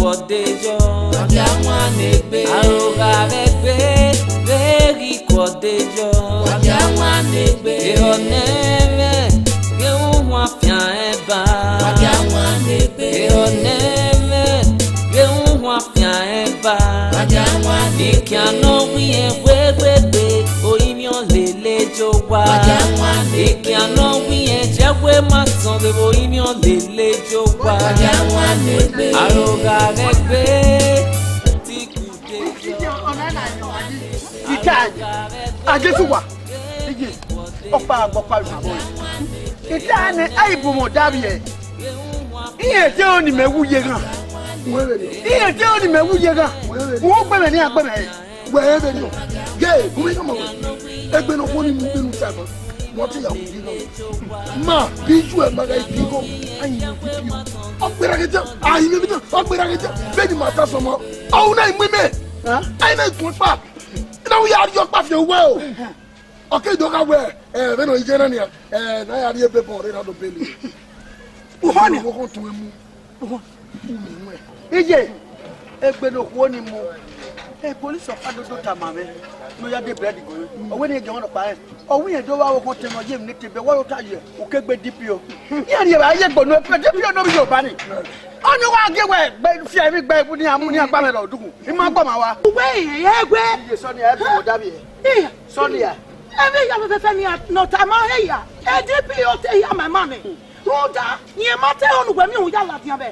kodejo Wagamwanegbe Arogaregbe Beri kodejo Wagamwanegbe Eoneme Geunwa fian eba Wagamwanegbe Eoneme Geunwa fian eba Wagamwanegbe Ikiano wiye wegbegbe Oimion lele jowa Wagamwanegbe Ikiano wiye jewe masan Bebo oimion lele jowa Wagamwanegbe Arogaregbe Tikudejo Itohan Ajesuwa Opa agbopa rubo Itohan aibumo dabiye Iye te oni mewuye gan Iye te oni mewuye gan wo gbe me ni agbe me we be no ge gumi no mo egbe no ko ni mu binu sabo mo ti ya wuyi no ma biju e maga ipigo ayin ni pipi ogbera geje ayin ni bijo ogbera geje be ni mata so mo o na imi me ayin na tun pa ina we ya yo pa fi we o okay do ka we be no ije na ni na ya ri ebe bon re na do beli o hani ko tun mu ije egbe no ko ni mu police of Adodo tamame no ya de bread go o we ni ge won pa o wi en do wa wo ko temo je mi ni tebe wo ta ye o kegbe DPO ya ri ba ye gbonu pe DPO no bi yo ba ni oni wa ge we fi emi gbe ibu ni amu ni agba me lo dugun i ma gbo ma wa we ye gbe ye so ni e bi mo dabi e so ni ya emi ya fe mi no tama he ya e DPO te ya my mama Roda, ye mate onu gbe mi hu ya la tian be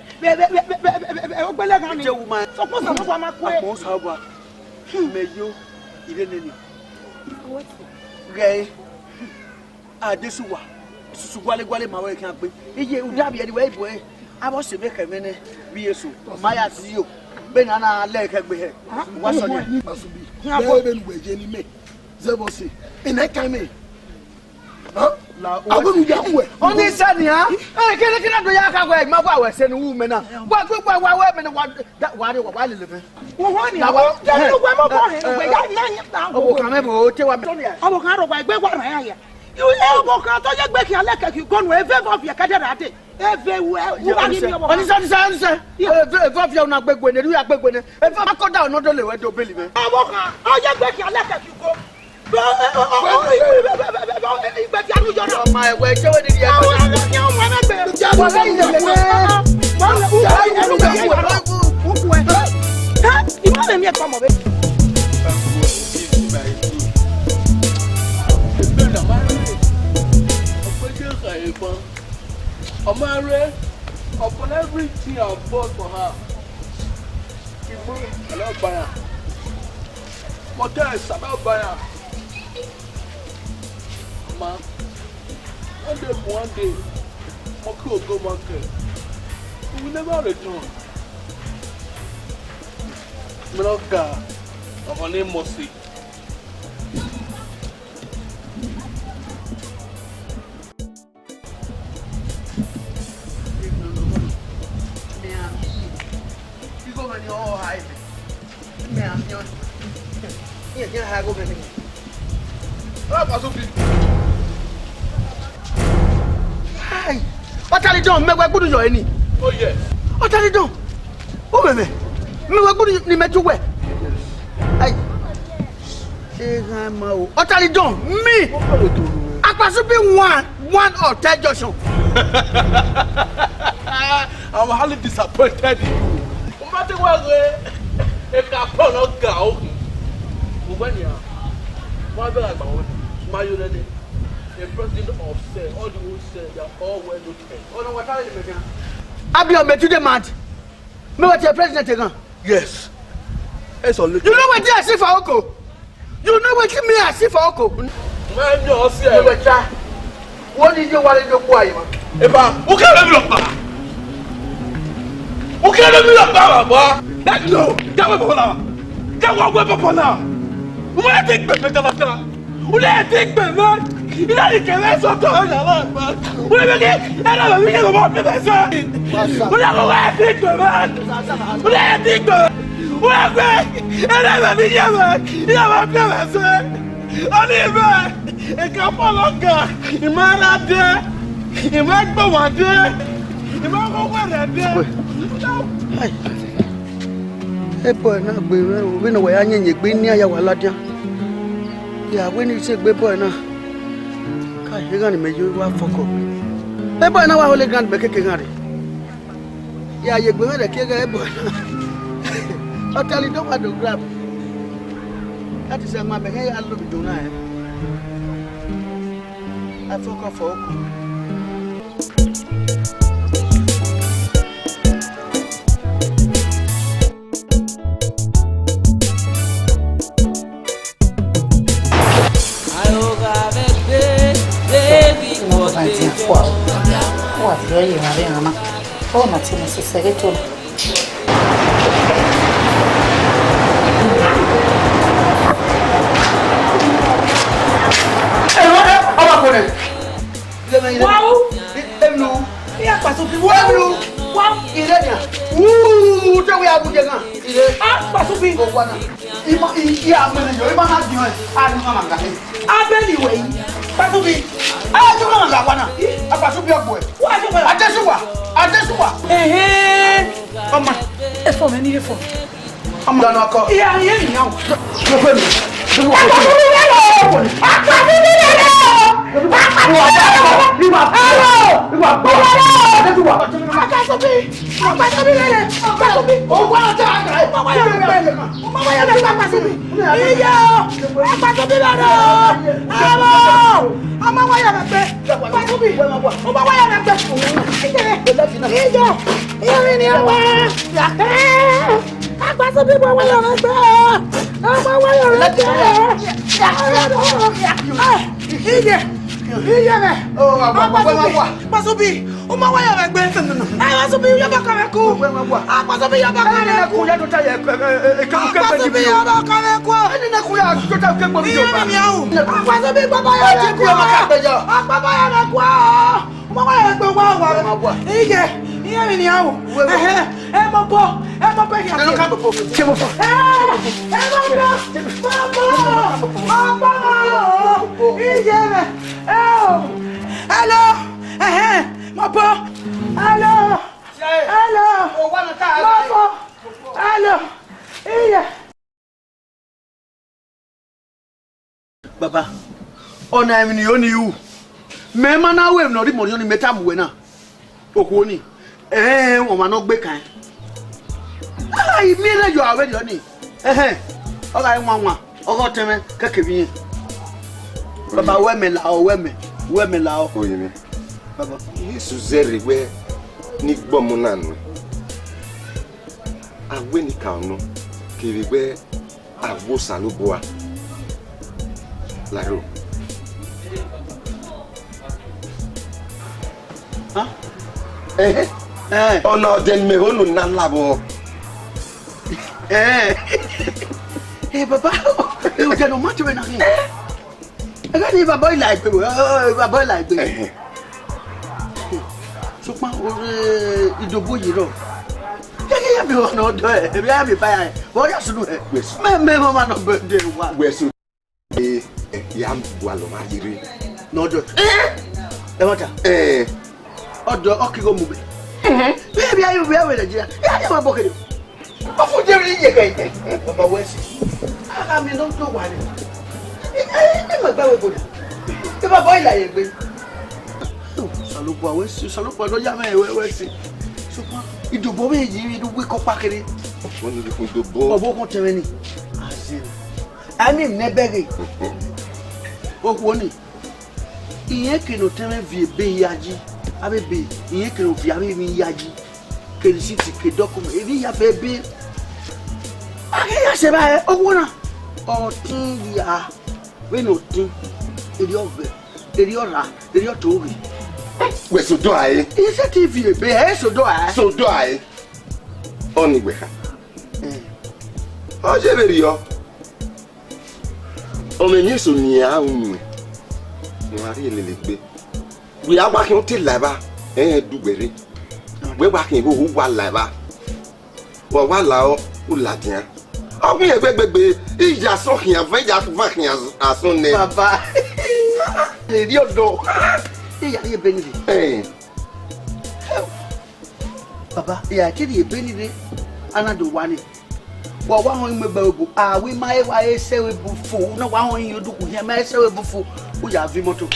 o gbele gan ni so ko so ko ma ko mo sa bo meyo Idehen ni re Adesuwa susu gwale ma we kan pe iye udabi eni we ibo e abo se be kemene bi Yesu maya ti yo be na na le kegbe he wa so ni asubi be be ngbeje ni me zebo se ina kan me abonu ya we oni sani ha kele do ya ka gwe ma gwa we se ni wu me na gwa we me na wa le be wo ho ni awo je ni gwe mo ko he gwe ya ta o kan me bo te wa me o kan ro gwa gbe gwa ran ya you e kan to je gbe ki ale ke ki gonu e ve of ya ka de rate e ve we ba ni mi o oni sani e ve of ya na gbegbe ne ru ya gbegbe ne e ve ma ko da no do le we do beli me o kan o je gbe ki ale ke ki go upon everything I bought for her. I love buyer. Motel is about buyer. Ma, one day, Okha will go market. We will never return. Okha, our name Mosi. You go when you're all high. Yeah, go when Hi. What are you doing? Me we gudu yo eni. Oh yes. What are you doing? Oh me we gudu ni meju we. Ai. What are you doing? Me. Akwasu be one or 10 junction. I'm highly disappointed in you. No matter what way, if I pull out go. Mubania. Why be like my unit? The president of say, all the who say they are all well located. Oh no, what are you making? Abio me to the man. Me what your president again? Yes. It's all. You know what I see for Oko? You know what me I see for Oko? Man, you see. Me what try. What did you want to do boy? Eba, who can let me up? Who can let me up, boy? That no. That way for now. That one way for now. Who want to take me better after? Who let take me, man? Il a dit qu'elle est sortie là-bas. Vous l'avez dit, elle a vu qu'elle va me faire ça. Vous l'avez dit que man. Vous l'avez dit que. Vous l'avez dit. Elle a vu qu'elle va me faire ça. On y va. Et quand on l'a gars, il m'a raté. Il m'a demandé. Il m'a regardé. boy na gbe we no wa anya nyegbe ni aya wala dia ya we ni se gbe boy na ka he gan mejo wa foko boy na wa holy grand be keke gan re ya ye gbe re ke ga boy na totally don't want to grab that is my be I love you na I foko for Oviahon marema. Oh, ma tiene su segreto. Wow! Enu. Ya pasu bi wow. Wow, ilenya. Tawe abuje na. Ile. Pasu bi go wana. Ima iya mene yo, ima na di ho. Anu mama nga. Abeli we. Pasu bi. Aju mama nga wana. Pasu bi ogbo e. Wa ju mama. Adesuwa. Oma. E fo me ni e fo. Oma. Dano ko. Iya ye ni yan. Yo fe mi. Pasubi, uma waya megbe. Pasubi yaba kameku. Pasubi yaba kameku. Ya dota ye pasubi yaba kameku. Eni na kuya dota ke gbo mi o ba. Pasubi baba ya ti ku makabejo. Baba ya na ku. Uma waya megbe wa. Ije, iye mi ni awu. Mo bo ya. Eno ka bo. Chemo fo. Ije me. Hello. Mopo. Hello. Mopo. Hello. Iya. Baba. Ona emi ni oni yu. Me ma na we no ri mo ni meta mu we na. Oku oni. O ma no gbe kan. Ai mi na yo awe ni oni. Oga nwa. Ogo teme kekebi. Baba we me la o. Oyemi. Baba, Yesu zeri we ni gbomu nanu. Awe ni kanu kiri we awo saluboa. Laro. Ha? Ono den me honu na labo. Baba, you can no matter when I got a boy like me. So, Idowu yiro. Ya be no do e, be ya be buy. What you do e? Me mama no birthday wa. We so Iyamu walo ma yiri. No do. Wata. Odo okigo mu be. Be ya you be we Nigeria. Ya dey wa bokede. Ofu je ri ye kai. Baba we si. Aga mi no do wa ni. Ni ma gba we boda. Be baba ila ye gbe. Salopo we si salopo do ya me we si. So Idowu be yi do we ko pakere. Won ni fun Idowu. Obo kon teme ni. Azin. Ani nebere. Oku oni. Iye ke no teme vie be yaji. Abebe iye ke no vie abi mi yaji. Ke receipt ke document ebi ya fe be. Ake ya se ba oku na. O tin ya. We no tin. Eri ove. Eri ora. Eri otori. We so do aye. Is it TV be so do aye? So do aye. Oni we ha. O je be ri yo. O me ni so ni a unu. Mo ari elelegbe. We agba kin o ti laba. Dugbere. We gba kin ho wa laba. Wo wa la o ladian. O bi egbegbe ija so kin afa ija fa kin asun ne. Baba. Eri odo. Iya ye benidi. Baba, ya kiri ye benidi. Ana do wani. Wa ho me babu. Ah we mai wa ese we bufu. Na wa ho yin oduku here mai ese we bufu. Wo ya vi moto.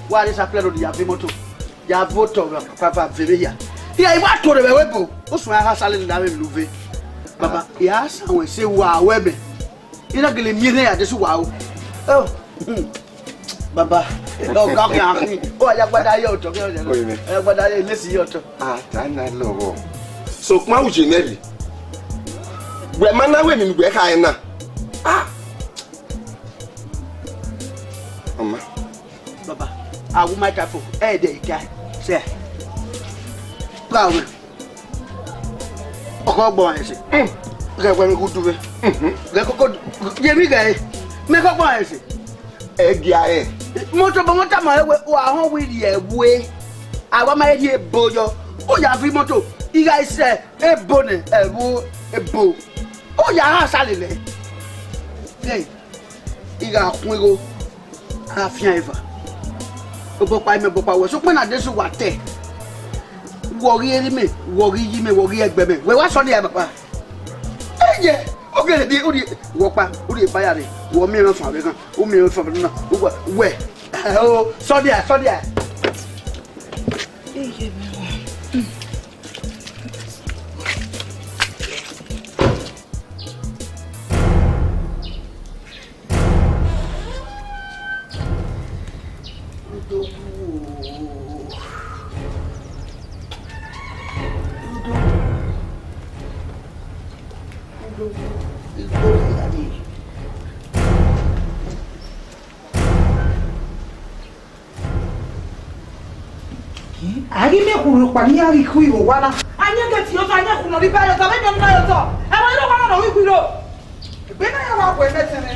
Wa dey supply road ya vi moto. Ya voto papa vebe here. Here you want to the webo. O so ha sale na we luve. Baba, ya sa we say wa webe. Ina gele mi ne ya de so wa o. Oh. Baba, no come here. Oh, ya gbada ye oto. Ya gbada ye lesi ye oto. Ah, tana lowo. So kuma uje neri. We mana we mi gbe ka na. Ah. Mama. Baba, I will make up for dey guy. Say. Prawe. Okho gbon ese. Re we mi ku duwe. Re koko ye mi ga e. Me ko gbon ese. Egia e. Moto bo moto ma ewe wa ho wi di ewe. Awa ma di eboyo. O ya fi moto. Iga ise ebo ne ewo ebo. O ya ha salele. Hey. Iga kungo. Afian eva. Obo pa me bo pa we so pe na desu wa te. Worry eri me, worry yi me, worry egbe me. We wa so ni e papa. Eye. Okay, the odi wopa, odi bayare. Wo mi ran fa be kan. O mi ran fa be na. We. Oh, so there, so there. Ari me kuru pa ni ari ku iwo wala. Anya ke ti o so anya ku no ri ba yo so be mi na yo so. E wa ro kwa no wi ku ro. Be na ya wa ko e tene.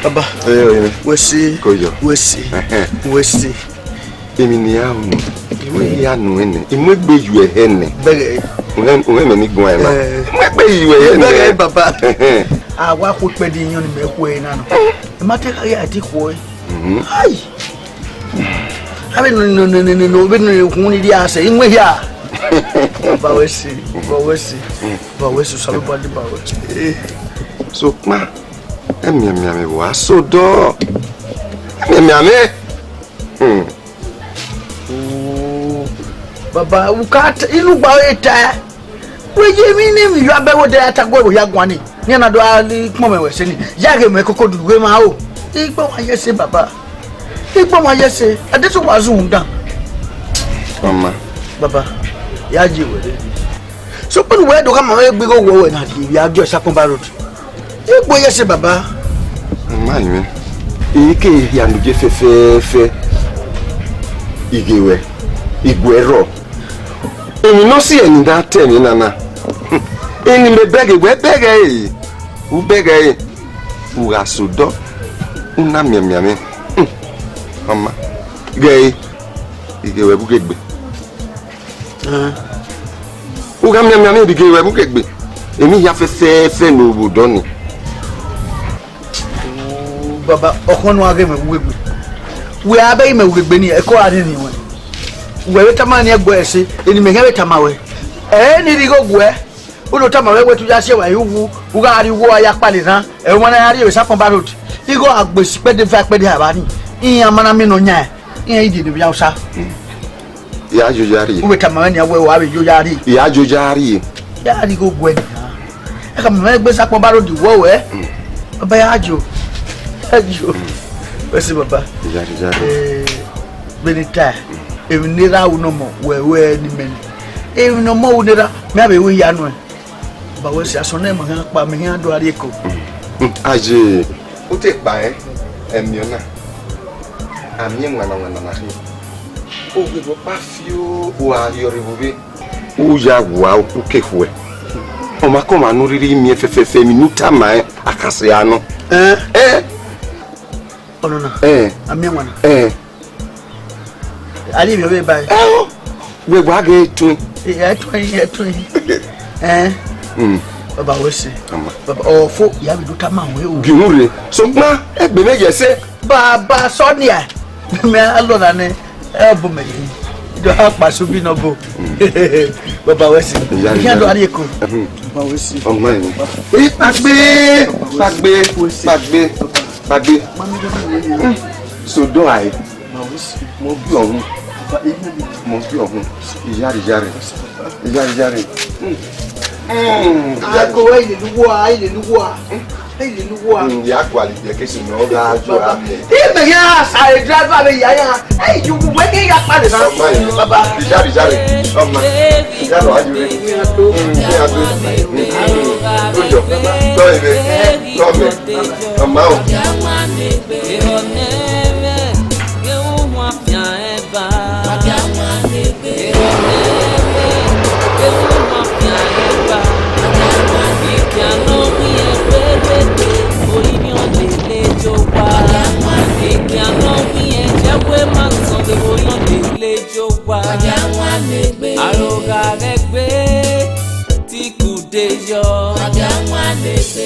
Baba, we see. Emi ni awu. We ya nu ene. Imu egbe yu ehene. Bege. Unwe me gun ela. Imu egbe yu ehene. Bege baba. Ah, wa ku pe di yan ni me ku e na no. E ma te ka ya Ediku e. Ai. Abi no be no ku ni di ase. Inwe ya. Baba we see. Salu body ba we. So ma. Emi wa so do. Emi. Baba, ukat inu gba eta. We je mi ni mi yo abewo de atagbo ya gwan ni. Ni na do ali pon me we se ni. Ya ge me koko du we ma o. Igbo wa yese baba. Igbo wa yese. Ade so wa zun dan. Mama. Baba, ya ji we. So pon we do ka ma we gbe go wo we na di ya jo Sapon road. Igbo yese baba. Mama mi. Ike ya nu je fe. Igewe. Igwero. Emi no si eni da temi nana. Eni me bege e. U bege e. U asudo. Una miame. Mama. Gay. Igewe bugegbe. U ga miame bigewe bugegbe. Emi ya fe no obodo ni. Baba, okono age me bugegbe. we are by me with Benny a car anyway. Where Tamani Agbes, and me have a Tamawe. Any go where? Uno Tamawe to Yasha, who got you wore Yakpalina, and when I had you up on Barut. You go up with spread the fact by the Havani. Yamanaminonia, Yadi the Yausa. Yajujari. With Tamania, where are you, Yadi? Yajujari. Yadi go Gwen. I can make this up on Barut, the woe, eh? By Ajo. Ajo. Where's Papa? Benita. Even neither no more, where any men. Even no more, neither, maybe we are no. But what's your son name? By me, and do a echo. Aje. Who take by and Yona? I'm young one on the oh, we will pass you who are your removing. Uja wow, okay, where? Oh, my command, no, really, me, minuta, my Acasiano. Oh, no, I'm young one. I leave your way by. Oh, we were going to 20. About we say, oh, folk, you have to come on. You so, ma, I say, Baba Sonia, me alone and elbow me. You don't have my subinobo. Baba we say, you can't do Ediku. Baba we say, oh, man. Bagbe. So do I. Mon pion. Jari. I go away the war, the quality, the case no that. In the gas, I drive out the Yaya. Hey, you waking up, Baba. Jari. Oh, my.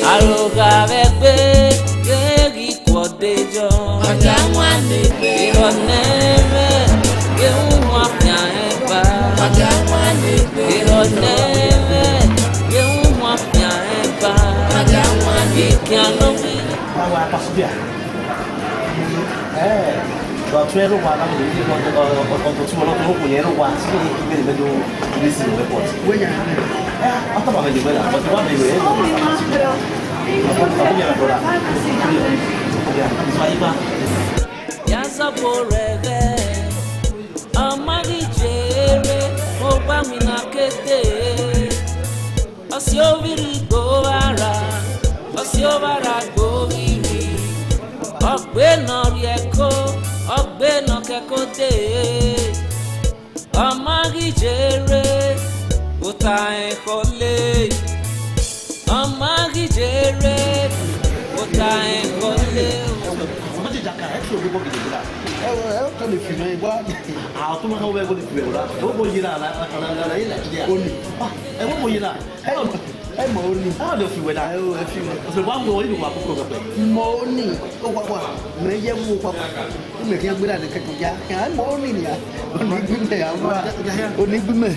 Aroga vbe rhe kodejo ironeme ge unwa fian eba ironeme ge unwa fian eba ikianowi awa pasubia do twero wa na mo ni ko to mo lo to ko yero wa si ni be do listen report we ya ata ba be be la but wa be we Yazaboreve amagi jere oba mina kete osioviri goara osiovara goviri ogbena rieko ogbena kekote amagi jere uta enkole amagi jere uta enkole to le fi me wa a to ma ho be go le fi la o bo yira la ila dia oni e wo bo yira e mo oni a le fi we da e fi so wa mo ni wa ko ko pe mo ni o wa me ye wo pa me ke gbira de ke ja ka mo ni ni ya oni bi me ya wa oni bi me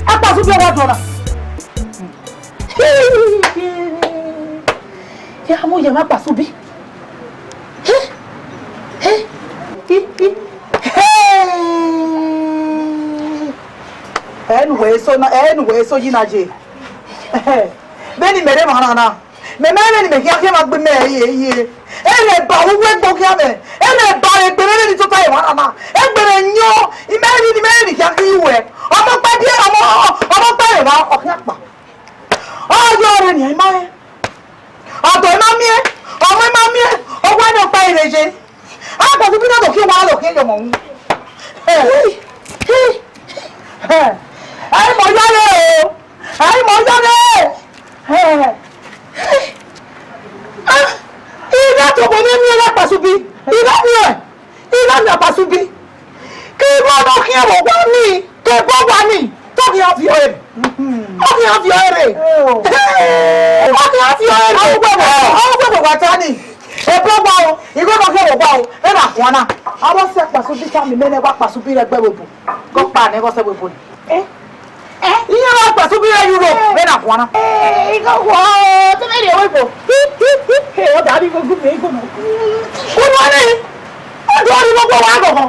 Apa sudah ada orang? Ya kamu yang apa subi? Anyway, so you know, Benny made him hana. Me many me here came up with me. And a bow went to cabin. And a bow a penny to pay one. And when I knew, imagine the man you were. I'm a party, I'm a party of Yakma. Oh, you're in here, man. Oh, my mammy, oh, my mammy, oh, why not pay the I got to be not okay while okay, your mom. I'm on fi ọ̀rẹ́. Wọ́n kì í fi ọ̀rẹ́. Àwọn gbẹ̀gbẹ̀ wà tání. Èpò gbà o, ìgbé kan kí èwò gbà o, ẹ nà kún ọ̀nà. Àwọn sẹ́ pàṣẹ bí sáàmì mẹ́lẹ̀ wá pàṣẹ bí rẹ̀ gbẹ̀wò bò. Kọ́ pa ní kọ́sẹ́ wò ni. Iye wá pàṣẹ bí rẹ̀ Europe, ẹ nà kún ọ̀nà. Ìkọ̀ wọ́ tó mẹ́rin èwò ìbò. Ó dàbí gbogbo mi ìgbò náà. Kúrò ní ọdún ọdún gbogbo wà àgọ̀gọ̀.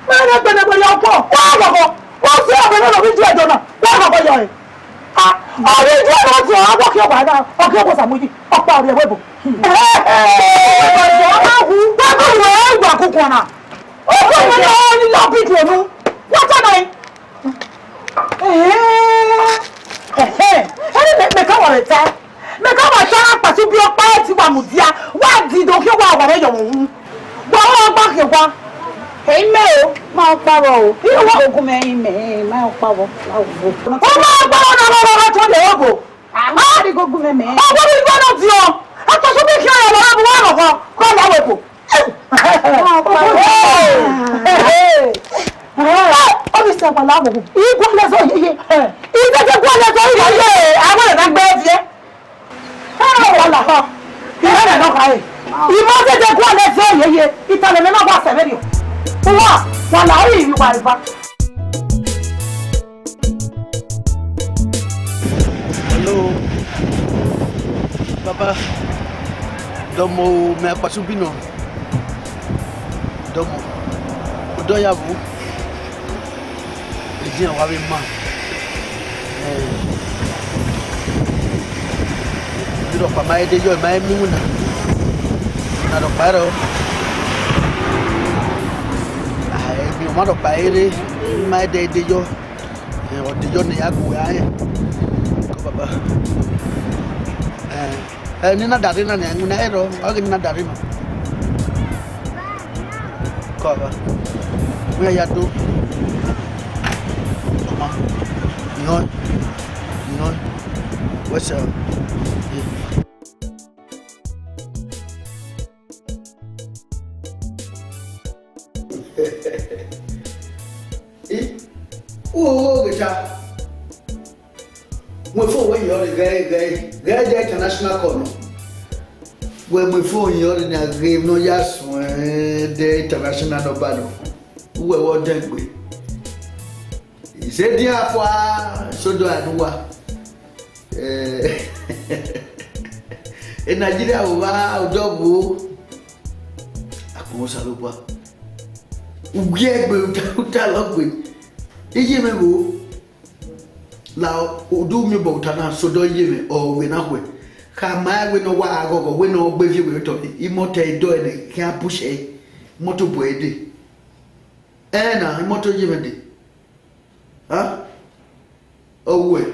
Mẹ́rin gbẹ̀dẹ̀gbẹ̀dẹ̀ ọ̀pọ̀ wà àgọ̀gọ̀. Wọ́n sí ọ̀bẹ náà lọ́bí ju ẹ̀jọ̀ náà wà àgọ̀gọ̀ yọ̀ ẹ̀. Ọ̀rẹ́ ìjọ náà ti ọ̀rọ̀ ọkẹ́ ọ̀gbà náà ọkẹ́ ọ̀gbà sàmójì ọ̀pá ọ̀rẹ́ ẹ̀wọ̀ ìbò. Ìgbà kúkú ọ̀nà. Ọkọ̀ ìwé náà ní lọ́bí ju òun. Wọ́n tọ́nà yìí. Ẹni mẹ́ka wọ̀ rẹ̀ tẹ́. Mẹ́ka wọ̀ tẹ́ pàṣẹ bí ọpá ẹ̀ ti wà mùdíà. Wà á di ìdókè wà wà rẹ̀ yọ̀ wọ̀n. Gbọ́ wọn gbà kí wá. Èyí mẹ́ o, máa pàwọ̀ o. Ìwọ ogun mẹ́rin mẹ́rin máa pàwọ̀ láwùjọ. Ó máa pàwọ̀ náà lọ́wọ́ tó lè wọ́gbò. Àmọ́ àdìgbò ogun mẹ́rin. Ọgbọ́n mi gbọ́ náà ti ọ. Àtọ̀sọ́ bí kí ọ̀rọ̀ lọ́wọ́ wọ́n lọ́kọ́ kọ́ láwọ̀ èpò. Ó fi sẹ́pọ̀ láwọ̀. Ikú lẹ́sọ̀ yíyé. Ìjẹ́jẹ́ kú lẹ́sọ̀ yíyé. Àwọn ìdágbẹ́ fi ẹ́. Ìrẹ́lẹ̀ náà kàáyé. Ìmọ̀ jẹ́jẹ́ kú lẹ́sọ̀ yíyé. Ìtàlẹ̀ mi náà bá sẹ̀mẹ́rì o. Wala hii walipa. Hello. Papa. Domo me pasubino. Domo. Odoya bu. Ejian wa be ma. Diro pa mai de yo mai muna. Na do paro. Mado paere mai de yo o de yo ne yaku ya ko baba ni na dari na ne nguna ero o ni na dari no ko ba we ya do ma no what's up When for when you're the international corner. When we phone you're in a game, no just the international no battle. Who were Degbueyi? He said, dear, so do I know what? In Nigeria, Odowu, Akosalupa. Utalogwe. Ijimebo. Now, do me botana so do ye or we not way. Come my way no wa go, we no baby we talk. Imote do and can't push a motor boy. Anna, motor yimedi. Huh? Oh, way.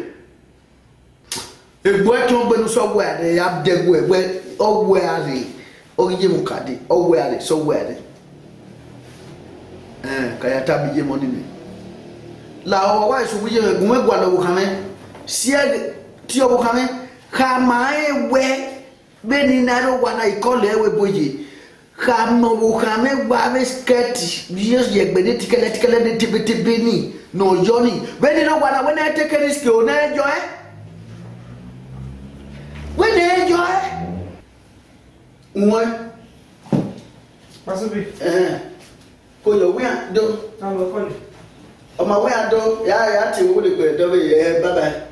A boy told me somewhere they have Degbueyi where oh where are they? Oh, Yimukadi, oh where are they? So where they? Kayata be money. La wa so buye gume gwa na bukame sie ti obukame kamae we beni na ro wa na ikole ewe boye kama bukame gba be skirt yes ye gbede tikele de tibete beni no yoni beni na wa na we na take risk o na enjoy we na enjoy nwa Masubi ko yo we do tawo ko Oma we ado ya ti wo le gbe do ye baba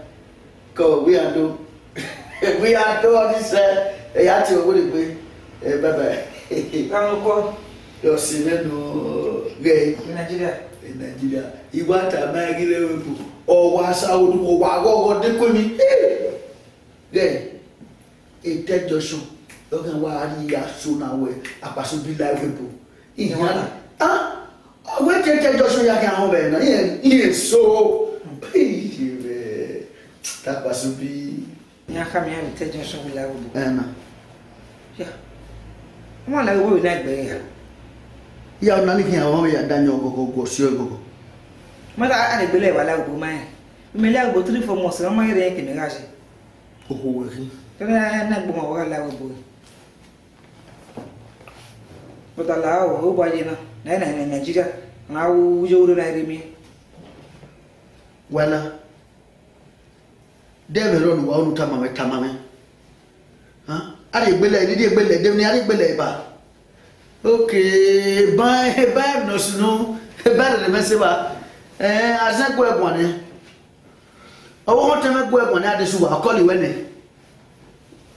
ko we ado this ya ti wo le gbe baba kan ko yo si nenu ge in Nigeria igba ta ma gire we bu o wa sa odu o wa go de ko mi ge ite joshun o kan wa ri ya so na we apaso bi live bu ihan When you take Joshua Yakan, he is so that was to be Yakam, you take Joshua Lavu. Anna. Yeah. One I will not be here. You are not looking at home yet, Daniel go, sure go. Mother, I believe I love my. May I go 3 for most of my rank in the house. Oh, I have not been a love boy. But allow who by dinner. Nana in Nigeria, now you would like me. Well, Deveron wa tamame. Huh? Ari gbele ni gbele dem ni ari gbele ba. Okay, bye no sunu. Ba de mese ba. Asan ko egbon ni. Owo ko teme ko egbon ni adesu wa call wene.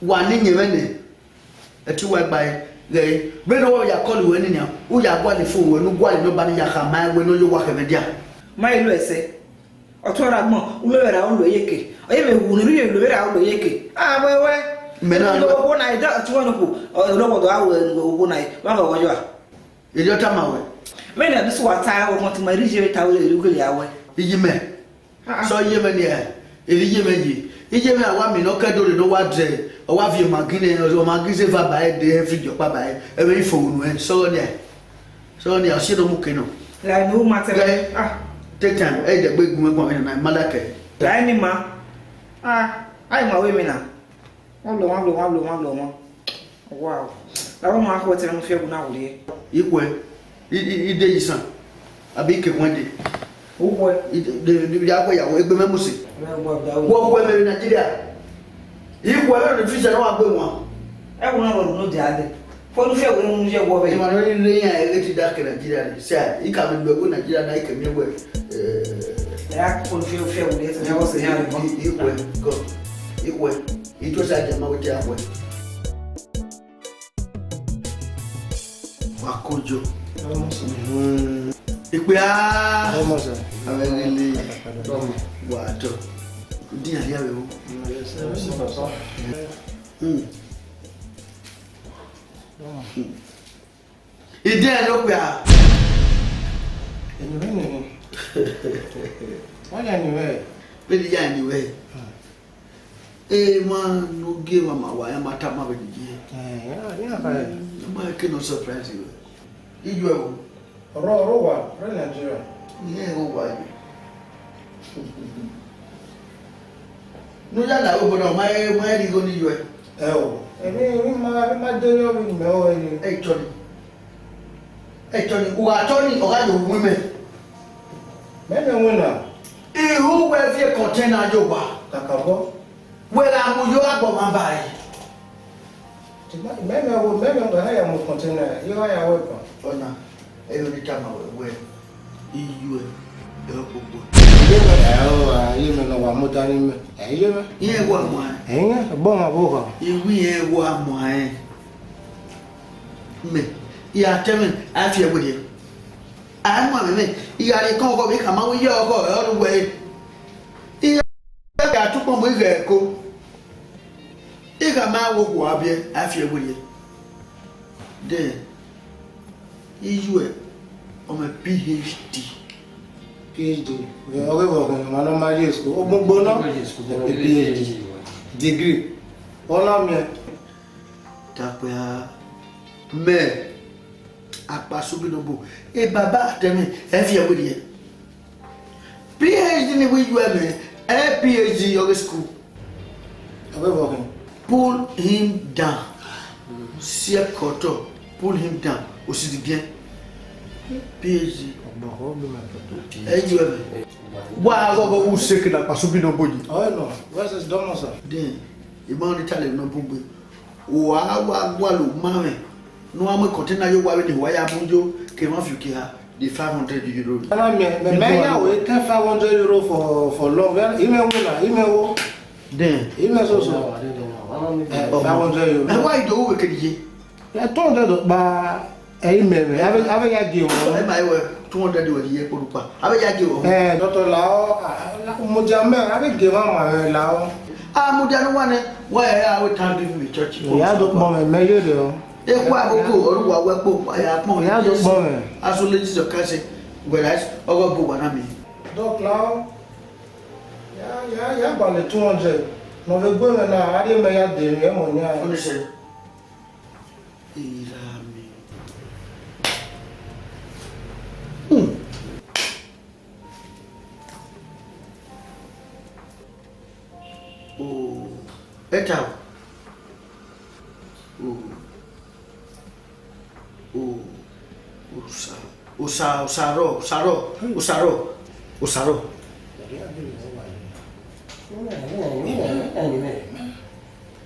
Wa ni nye wene. Eti wa gba ge. Be no ya call wene ni. Wo ya gwa le phone we no gwa le no ba ni ya ka mai we no yo wa ke media. Mai lo ese. Otora mo, ulo era ulo yeke. Oye me wu ni ulo era ulo yeke. Ah wewe. Mena no go na ida tuwa ko lo go awu go na wa go yo a ile ta mawe mena bisu wata wo mo to mari je ta wo ile go ya we ijime so yeme ni e ile yeme yi ijime awa mi no kedo no wa dre o wa fi magine o magise va ba e de fi jo pa ba e be ifo nu e so ni a se do mu keno la no matter take time e de gbe gun egbon na malake la ni ma ai ma we mi na One. Wow. I don't know how to tell you now. Equal. Ide isan. Abi ke one day. Who boy? The Yahweh, I will be memory. What were in Nigeria? Equal the fish and all good one. I will not know the other. For the fair when you were in the dark in Nigeria. Say, you come in the good Nigeria, I can never. The act for the fair with it, and I was a go. Equal. It was like a mountain way. Wakojo. Ikwea. Awelele. Wato. Dia ya we. Idehen no kwea. Anyway. Really anyway. Man, no give a my matama with you. My cannot surprise you. You are Rowa, Nigeria. Yeah, why? No, I open on my go to you. Oh, and my dinner with me. Actually, who are Tony or other women? Men and women. Who will fear container Joba? Kakabo? Well, I'm your above by. Remember, I am a container. You are a weapon. Oh, no. Every time I will wear you. You know what more than him. Yeah, one. Eh, a bomb of Okha. You will one more. Me. You are telling I fear with you. I'm one of it. You are a convo, we come out with your all the way. I took on with Echo. If a man will go up here, I fear with you. Then, you are on a PhD. PhD. We are working on a Marris school. PhD. Degree. All of me. Tapia. Me. Akobeghian. A baba tell me, I fear with you. PhD in the way you have a PhD of the school. Pull him down. See a quarter. Pull him down. Aussi bien. PhD. Why go who sick na Akobeghian body? Oh no. Where's his domicile? Then, you want to tell him no bumbu. Wa lo mame. No am container you wa we the wire bunjo came off you here. The 500 euros. Me 500 euros for long. Email. Then, also 500 euros. And why do we can I told her by email. Have a deal. I work 200 euros a year. Have a deal. Dr. Lao, Mujame, I will give my Lao. Mujan one. Why I would time give me church? Yeah, don't bomb measure though. If I go or work book, I have more. Yeah, don't bomb. As well as your cousin, whereas over Buanami. Dr. Lao. Yeah, about the 200. No, we're going now. I didn't make the ammonia. Listen. Oh, better. Usaro. Anyway.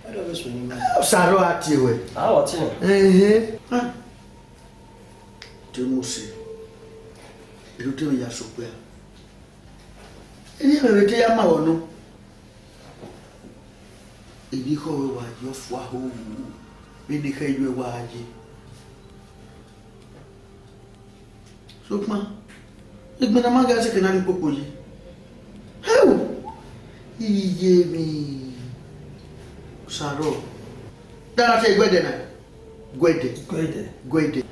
I don't know. Saro ati we. Ah, what's it? Tu musi. Ilu te ya sokwe. Ini me te ya ma wono. Idi ko we wa yo fu aho. Bi ni ka iwe wa aji. Sokma. Igbina maga se kenani popoji. Heu. Iye mi. Saro. Dara te gwede na. Gwede.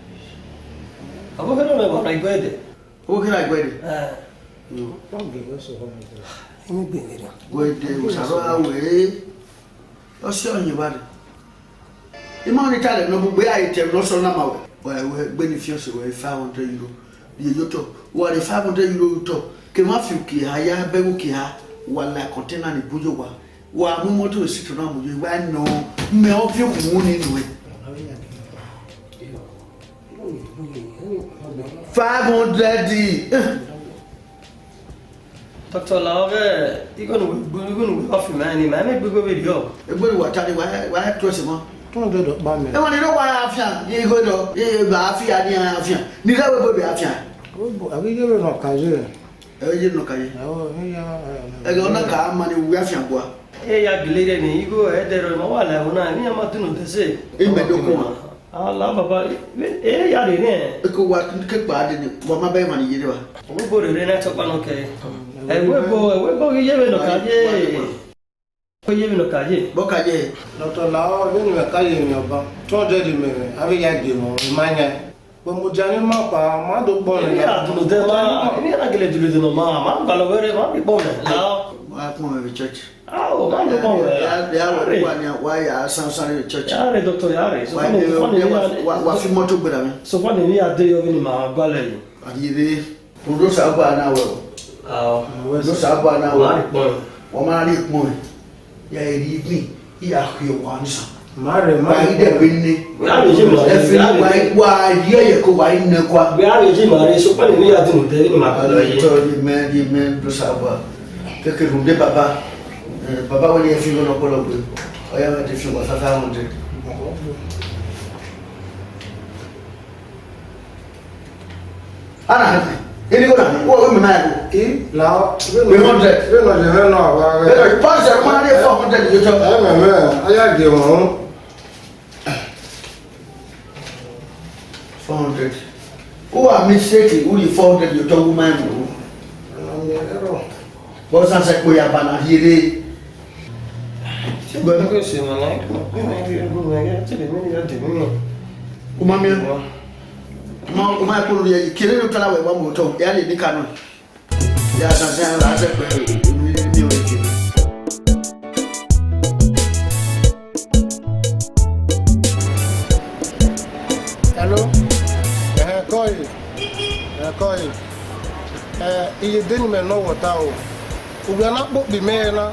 Abo kero me ba gwede. O kira gwede. Don't give us a home. Imi gbere. Gwede Saro awe. O se onye bari. Ima ni tale no bugbe item no so na mawe. We benefit so we 500 euro. Ye yoto. Wa the 500 euro to. Ke ma fi ki ha ya bewu ki ha. Wala container ni bujo wa. Wa mu moto situ na mu wa no me o fi mu ni nu 500 Dr. Love, you going to offer money, man. We go video. Egbe wa tani wa to se mo. 200 ba me. E won ni lo wa afia. Ye go do. Ye ba afia ni afia. Ni la we be afia. Oh, abi je no kaje. E je no kaje. Oh, ya. E go na ka ma ni wu afia bo. E ya glere ni igo e dero ma wala una ni ama tunu dese. E me do ko. Allah baba e ya de ne. E ko wa ke pa de ni wa ma be ma ni yire wa. We go re na to pa no ke. E we go ye be no kaje. Ko ye be no kaje. Bo kaje. Dr. Lao be ni kaje mi oba. 200 di me. Abi ya de mo manya. Bo mo jani ma pa ma do bo ni. Ya tunu de ma. Ni na gele dulu de no ma ga lo were ma bi bo na. Lao. Wa ko me church. Oh, man, why are some church? Yare, doctor, yare. So what you want to be? So funny, we are day of in my ballet. Adire, those are now. Those are now. Woman, more. Yeah, me. Here, once. Marris, the winning. Why, you go by in the quad. We are Jim Marris, so funny, we are doing my ballet. Man, those are. Take it from the papa. Papa, when you feel no problem, I have a different 500. Anna, here you go. What women are you? Lao, we want that. We know. Better pass your money 400. You talk. I like you. 400. Who are mistaken? Who you 400? You talk woman. What's that? We are banana here. Go see my life. Umami. Ma ko ri kire no tala we mo to ya le dika no. Ya san la se pe mi o ji. Hello? Koi. Iye deni me no water o. We are not book the man na.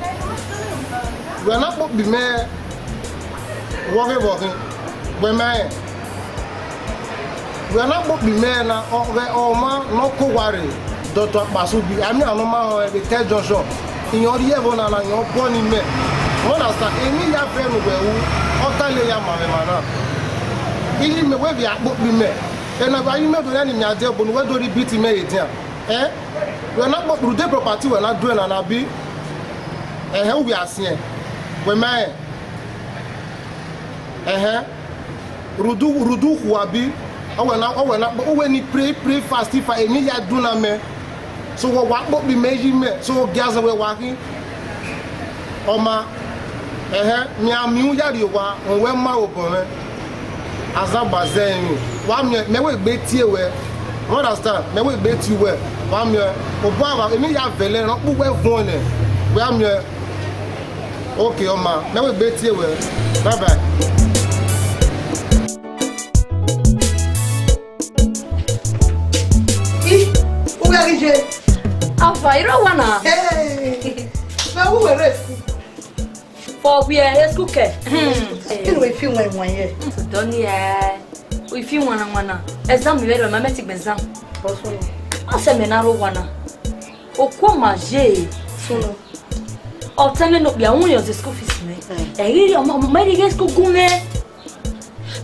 We are not book the man. Walking. We man. We are not book the man na. O man no ko worry. Dr. Basubi. I mean anoma the third junction. In your year na your born in me. One after any ya friend we o tale ya mama na. Ili me we be book the man. And I remember when you are there, but we don't beat him again. We are not about the property, we are not doing an abi. And how we are seeing. We may. Rudu Huabi. I but when you pray fast if I need to do na. So what about the measurement? So girls are working. Oma. Me am new yariwa, and when my open. Azabazeni. Me we beti we. Understand? Me we beti we. Wa me obo emi ya vele ran pu we fun ne. We am ye. Okay oma. Me we beti we. Bye bye. Ugarije. Ava iro wana. Hey. Na wo were school. For we are school ke. Kí we fi won ye. Doni eh. We fi wana. Exam we do mathematics exam. Prosperous. Ase me na ro wana. Okoma je. Solo. o teme no bia won yo school fees me e ri o ma ri get school gume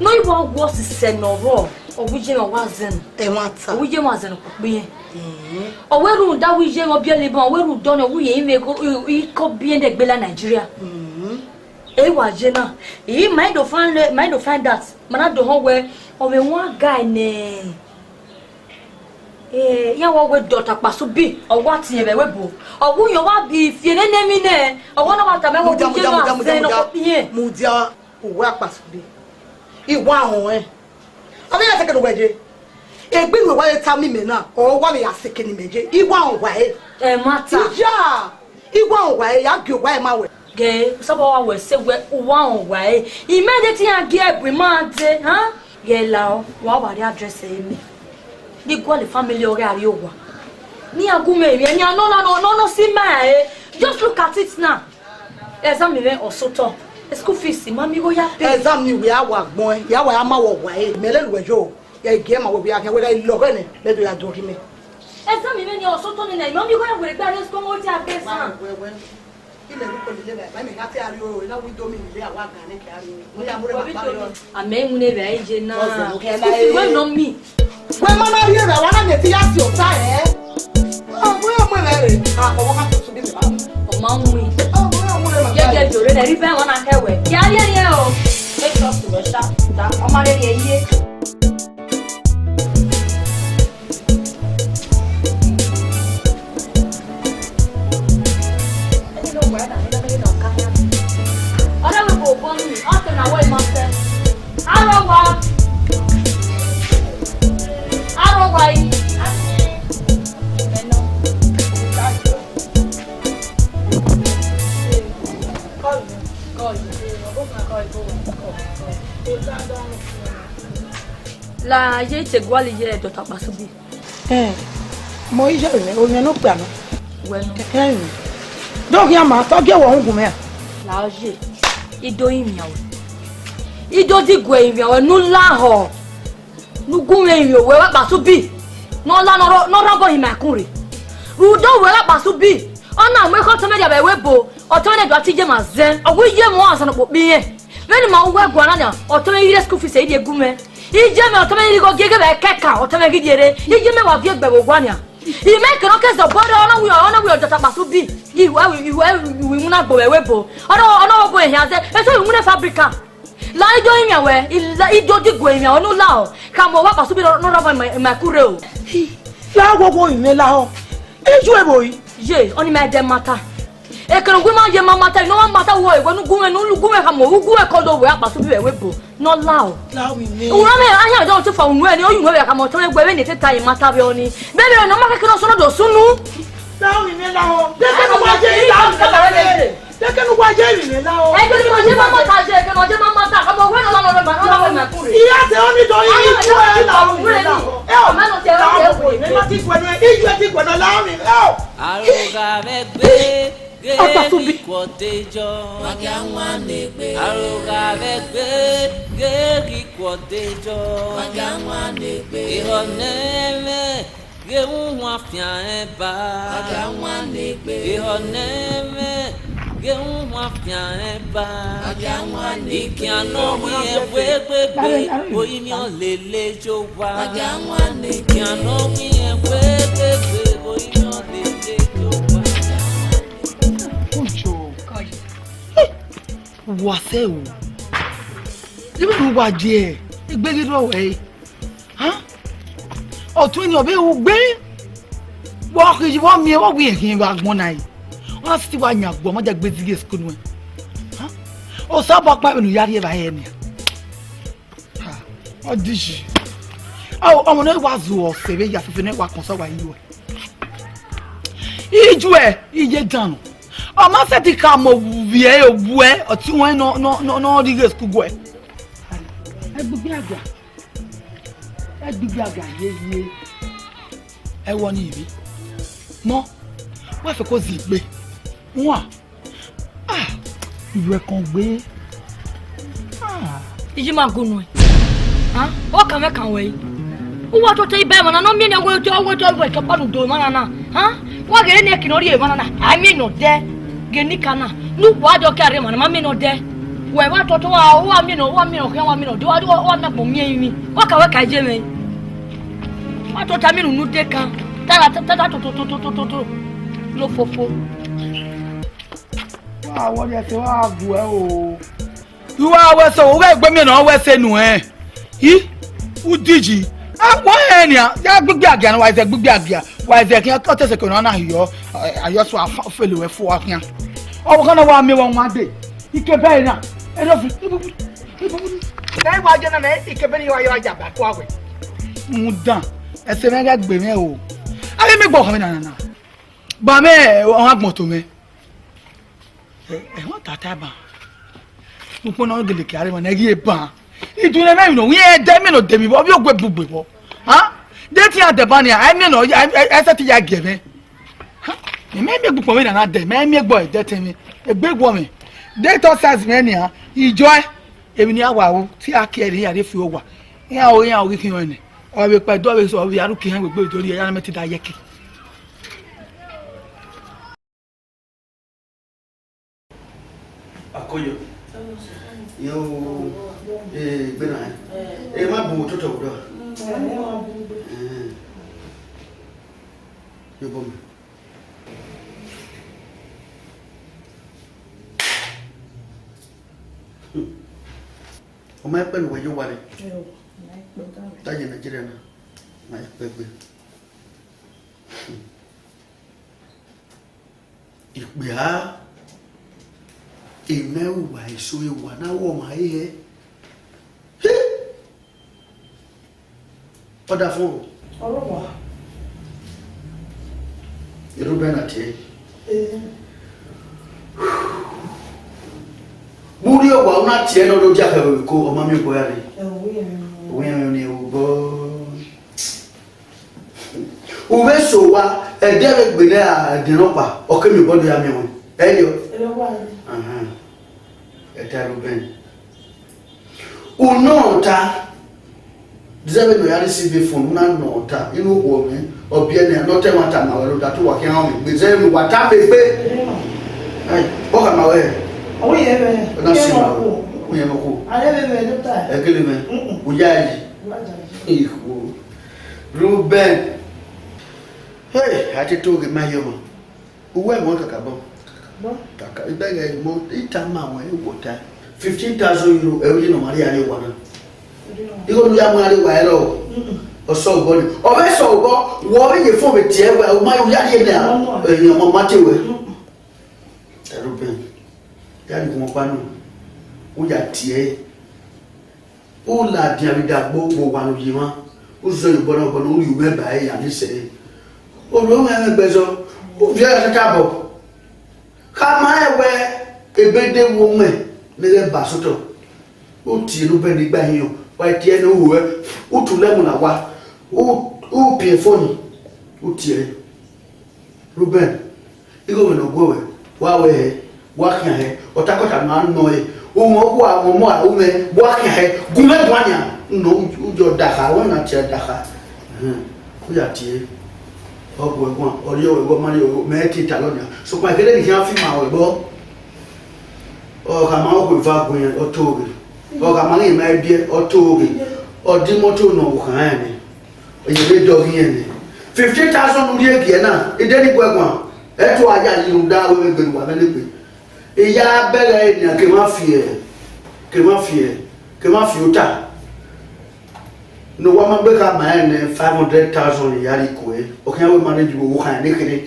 no ibo wo se no ro o wuje no wazen e wanta o wuje wazen ko pe o weru da wuje o bia le bon o weru don o wuye ime ko bien de gbela Nigeria e waje na e mind of find that mana do ho we o me one guy ne ya wo we daughter paso bi o wa tin be we bo o wu yo wa bi fie ne nemi ne o wona wa ta me wo je no ko pie mu dia o wa paso bi iwa ho o be ya se ke no weje egbe we wa ta mi me na o wa me ya se ke ni meje iwa ho wa mata ja iwa ho wa ya gbe wa ma we ge sabo wa we se we uwa ho wa immediately ya ge ebri ma de ha ge lao wa wa ri address e mi ni go le family ore ari owa ni agume mi ni no see my just look at it now exam me osoto school fees mami go ya pay exam ni we awa gbon ya wa ma wo wa mele luwejo ya ge ma wo bi akan we lo ne le do ya do ki me exam me ni osoto ni na mami go ya we gba le school mo ti abesa ile ru ko le ba mi ga ti ari o na wi do mi ile awa gan ne ki ari mo ya mo re ma pari o amen mu ne be ije na we no me we mama ri re wa na me ti ya si o ta mo ya mo le re ko wo ka to bi me ba o ma mu ye jore le ri be won na kewe ya ye o make sure to go sharp da o ma re ye la ye te gwali ye do ta paso bi mo ije re o yen no pe ana we no keke yin do ki ama to ge wo hungun me la oje ido imi awe ido digwe imi awe nu la ho nu gun imi we wa paso bi no la no robo imi akunre rudo we la paso bi ona mo ko to media be we bo o to ne do ati je ma zen ogu ye mo asan po bi ye when ma ugwa gwana na o to me ire school fees e die gume Ijeme otomeni go gege be keka otomeni diere ijeme wa vie gbe gwania I make no case of body ona we ojota paso bi we muna gbo webo ona go ehia se eso we muna fabrica la ijo imia we la ijo digbo imia onu la o ka mo wa paso bi no robo makure o la gogo ime la ho eju ebo yi ye oni me dem mata e kan gwe ma ye ma mata no mata wo e nu gume ka mo gu e kodo we paso bi webo no lao la we me ura me anya do to fa unwe ni oyun we ka mo to egbe we ni teta yin mata bi oni bebe no ma kekere so no do sunu la we me la ho de ke no wa je la de ke no wa je mi la ho e ke no je ma mata je ke no je ma mata ka mo we no ma kure iya te oni do yi ju e la ho e o ma no te o me ma ti kwenu e ju ti kwenu la mi o aroga begbe Akasubi. Aroga begbe kwodejo. Ihoneme geun wa fian eba. Ihoneme geun wa fian eba. Ikiano mi egbegbe oyimi olele jo wa. Ikiano mi egbegbe oyimi olele jo wa. Wase o ibi lu wa je igbegido we ọ̀tún ni obe wo gbe wo ki wo mi wo gbe kin wa gbon nai wọ́n sì wá yan gbo mo je gbe dige school we o sa bo pa nu yari e ba he ni o dishi ọmọ na wa zu o se be ya fefe na wa kan so wa yi we iju e ije danu ọmọ se ti ka mo wie obu e ọtí wọn no dige school go e agbègbè àgbà ye ẹ wọ ní ibi mọ wá fẹ́ kó zi gbé wọn ìwé kan gbé iji ma gunu o ka me kan we o wa to te be mana no mi ni owo to we ke panu do mana na wa gere ne kinori e mana na I mean no de genikana nu wado kare mana mami no de we wa toto wa mi no de wa na bo mi yin wa ka je me wa toto mi nu de kan ta to lo fofo wa wo de se wa bu e o iwa we so we gbe mi na we se nu yi udiji wọ́n yẹn ni ya gbígbé àgbà ni wàá ẹsẹ̀ gbígbé àgbà wàá ẹsẹ̀ kí wọ́n tẹ̀sẹ̀ kí wọ́n náà yọ àyọ̀sọ àfẹ́lẹ̀wẹ̀ fún wa kíá ọwọ́ kan náà wà mí wọn dé ike bẹ́ẹ̀ náà ẹ̀rọ fi lẹ́yìn wàá jẹ́ náà ike bẹ́ẹ̀ ni wàá yọ ajá bá kó àwẹ̀. mo dàn ẹsẹ̀ mẹ́rin gbè mí o ayé mi gbọ́ ọ̀kan mi nànà bá mi ọ̀hún àgbọ̀n tó mi ẹ̀wọ̀n tàtà bá mo pọ́n náà gèlè kí arìmọ̀ náà yé bá ìdúnlẹ̀ mẹ́rin náà wíyẹn dẹ́ mẹ́rin dẹ̀mí bọ́ bí ó gbé gbogbo bọ́ dé tí a dẹ̀bá ni ẹ̀ mẹ́rin náà ẹsẹ̀ ti ya gẹ̀mẹ́ mẹ́rin gbogbo mi nàná dẹ̀ mẹ́rin gbọ́ ẹ̀dẹ́ tẹ̀ mi ẹgbẹ́ gbọ́ mi dé tọ́ sáàsì mẹ́rin ni ìjọ ẹ̀ èmi ni àwà o tí a kí ẹ̀ ní yàrá fi wà yẹn àwọn orí kí wọn ni ọ̀rẹ́ pẹ̀ dọ́ọ̀rẹ́ sọ ọ̀rẹ́ arúgbó yẹn gbogbo ìdórí ẹ̀yà mẹ́tì dá yẹ́kì. Akoyo yo bena ma bu toto do yo bom o ma pe wo yo wale ta je Nigeria na ma pe pe ìpè á ìmẹ́wà èso ìwà náà wọ̀ máa yẹ ọ̀dà fún ọlọ́wà irú bẹ́ẹ̀ náà tiẹ̀ múrí ọ̀gbà ọ̀nà tiẹ̀ náà ló jẹ́ àfẹ́wò kó ọmọ mi bọ́ yàrá òun yẹn ni ò bọ́ òwe sọ wa ẹ̀dẹ́rẹ́ gbélé àdínọ́pà ọ̀kẹ́ mi bọ́dọ̀ yà mí wọn ẹ̀yọ ẹ̀ta Ruben unota dizebe no yari sibe fun na nota inu wo mi obie ne no tema ta ma wero datu wa kian mi gbe mi wa ta pepe ai o ka ma we o ye be na si ma o ye mako ale be doctor e kele me o yaji ihu Ruben hey ati to ge ma yo mo uwe mo ka bo kaka ibege mo itama mo e wota 15,000 euro e no mari ale wana iko nu ya mo ale wa ero o so go ni o be so go wo ye fo be tie wa o ma yo ya ye na e mo mate we Ruben ya ni mo pa nu o ya tie o la dia bi da gbogbo wa nu yi ma o so yo bo na o ri o me ba e ya ni se o lo ma me gbezo o fi ya ta bo kama ewe ebede wo me le ba soto o ti Ruben ni gba yin o wa ti ene wo o tu lemu na wa o pie phone o ti e Ruben igo me no go we wa kan he o ta ko ta na no e o mo ko a mo a o me wa kan he gume dwanya no u jo daka won na ti daka ku ya ti ọgbọ ẹ̀gbọ́n ọrí ọgbọ mari mẹti talonia so pa kele ni kan fi ma ọgbọ o ka ma ko fa gun yẹn ọtọọgẹ o ka ma ni ma bie ọtọọgẹ ọdí mọ́tò no kan ya ni oye be do yẹn ni 50,000 uri ege na ide ni gbẹ̀gbọ́n e to aja yi da we gbe wa le pe iya bẹ̀rẹ̀ ni ke ma fi ota no wa ma be ka ma ne 500,000 yari ko e o kan we manage wo kan ne kere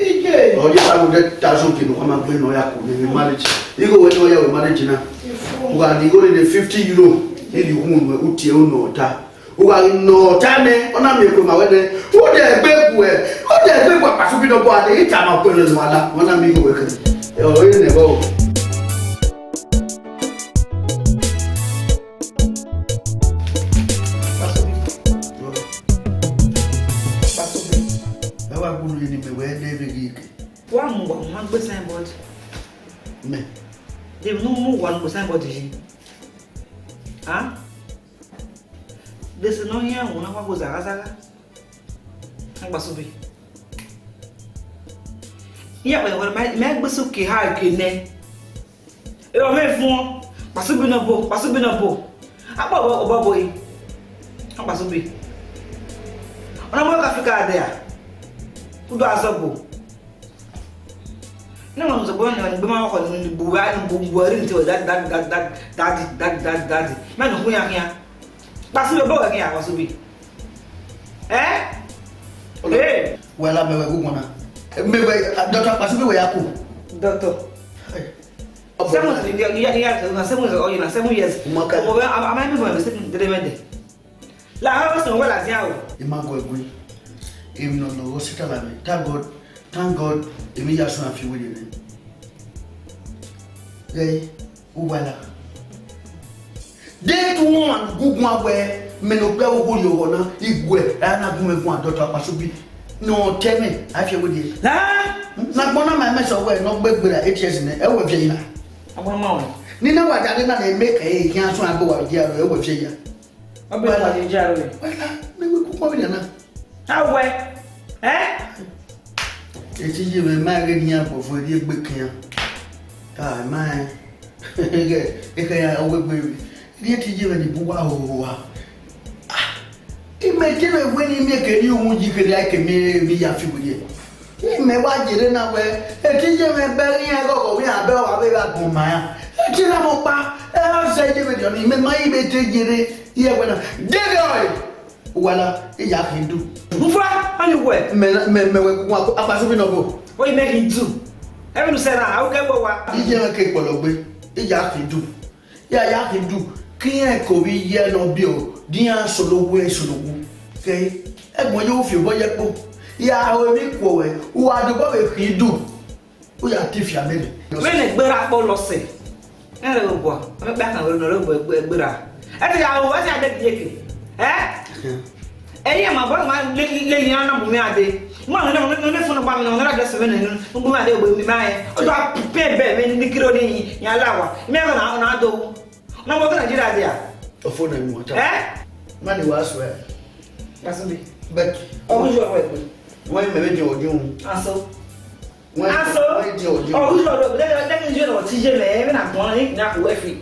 o di 500,000 ki no ma be no ya ko ni manage igo we no ya we manage na o ga di go ni 50 euro e di hu no o tie o no ta o ga no ta ne ona me ko ma we de o de gbe pa so bi do bo ade ita ma ko le wala ona mi go we kan e o ye ne bo Go signboard. Me. They no more one go signboard ji. Ah? This no here una kwa go zaga. Agba so bi. Iya pa me gbeso ke ha ke ne. E o me fun pasubi na bo. Apa oba boy. Pasubi. Ona mo ka fika there. Udo azobo. No one's going to be more than Buari until that. Man, who are here? Pass your boy again, was to be. Eh? Okay. Well, I'm a good one. Maybe Doctor Pacific way up. Doctor. 7 years. I'm going to sit in the remedy. La house and well as you. Imago agree. Even on the hospital, thank God, Immediately after you. Hey, Uwala. Day to one, good one where Menopel will you honor, Igwe, and I do one daughter Pasubi. No, tell me, I feel with you. Not one of my mess away, not big with 8 years in the Oviahon. I want more. Nina, what I didn't make a cancer and go out here over here. I'll be like a jarry. How way? Eh? It's even married here for the big here. Ah, man. If I always baby. Yet you and the Buwa. It may tell me when you make a new one, you could like a me a few years. He may watch it in a way. A teacher may bury a go. We are Bell Abba Maya. A Chinamopa. I'll say you with your name. My baby take it here when I did. Well, Iyamu do. Bufa, anywhere. What you making do? Haven't said how can what? Ijesurobo capable of Iyamu do. Yeah, Iyamu do. Clean Kobe, yeah, no bill. Dear solo way solo. Okay, and when you feel boy, yeah, I will equal who are the boy he do. We are Tiffia many. When a better for loss, say, I'm back and we'll know better. I think I was at the eh? Eh, my boy, my lady, I'm not going Mama, no, from about another 7 and Mumade will be mine. Or pay when the Kironi, Yalawa. Never now, ADOWU. No more than I did idea. A phone and water. Eh? Money was where. That's me. But oh, you are welcome. When maybe you're doing. Also, when oh, you are TJ, and I'm going now with me.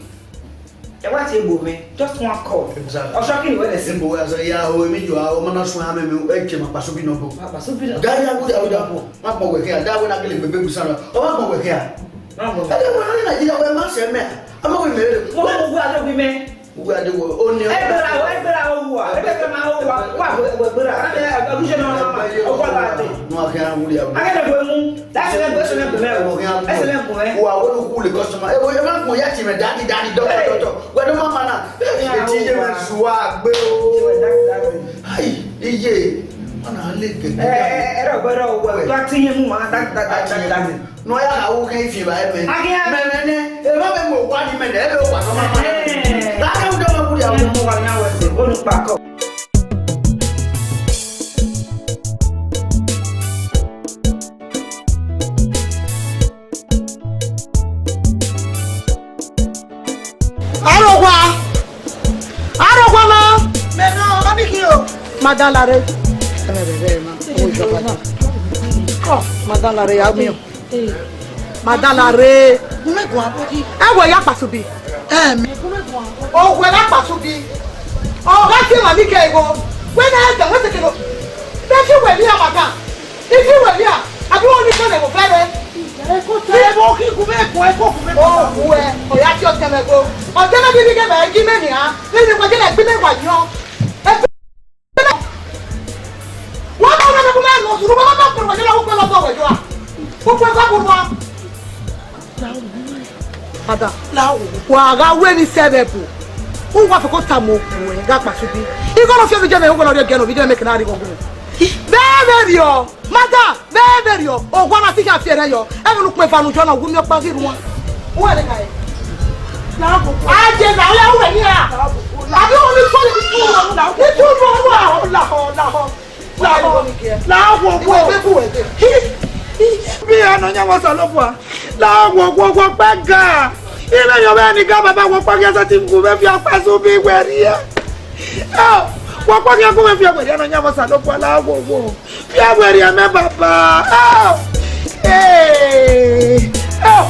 What's your movement? Just one call. Exactly. I'll shock you with a simple as a year or maybe you are a swam and Pasubino. Gaya would have done. My boy here, that would not be baby son. Oh, my boy here. I don't know where my son met. I'm going to be married. We are the only. No, I okay if you buy me. Madame Larry. Oh, Madame Larry, Amowie. Madame Larry. Ewo ya Pasubi. Oh, we la Pasubi. Oh, láti ma mi ke go. We na da we take go. That you we here, madam. If you we here, abi won ni so le go fere. Mo ki ku me ko e ko ku me. Oh, we. O ya ti o teme go. O teme bi bi ke ba ji me ni ha. Ni ni ko je le gbe me wa yan. Ada wa ga we ni sebebu o wa fe ko tamo we ga Pasubi I go no fi je me o go no de no video make na ri go very yo mada very yo o gwa na ti ja fi ere yo e mu pe fanu jo na wu mi pa kiru won o le kai na go a je na o ya we ni a abi o mi so ni tu na tu la bí ẹnu yẹn wọ́n sọ lọ́pọ̀ láwọn gbogbo pẹ́ gan-an ilé yorùbá ní ká bàbá wọn pọ́ kí ẹsẹ̀ tí kò fẹ́ fi ọpẹ́ sún bí wẹ̀rí ẹ̀ wọ́n pọ́ kí ẹkún fẹ́ fi ọpẹ́ ẹnu yẹn wọ́n sọ lọ́pọ̀ láwọn gbogbo fi ọwẹ́rí ẹ̀ mẹ́ bàbá Hey! Oh!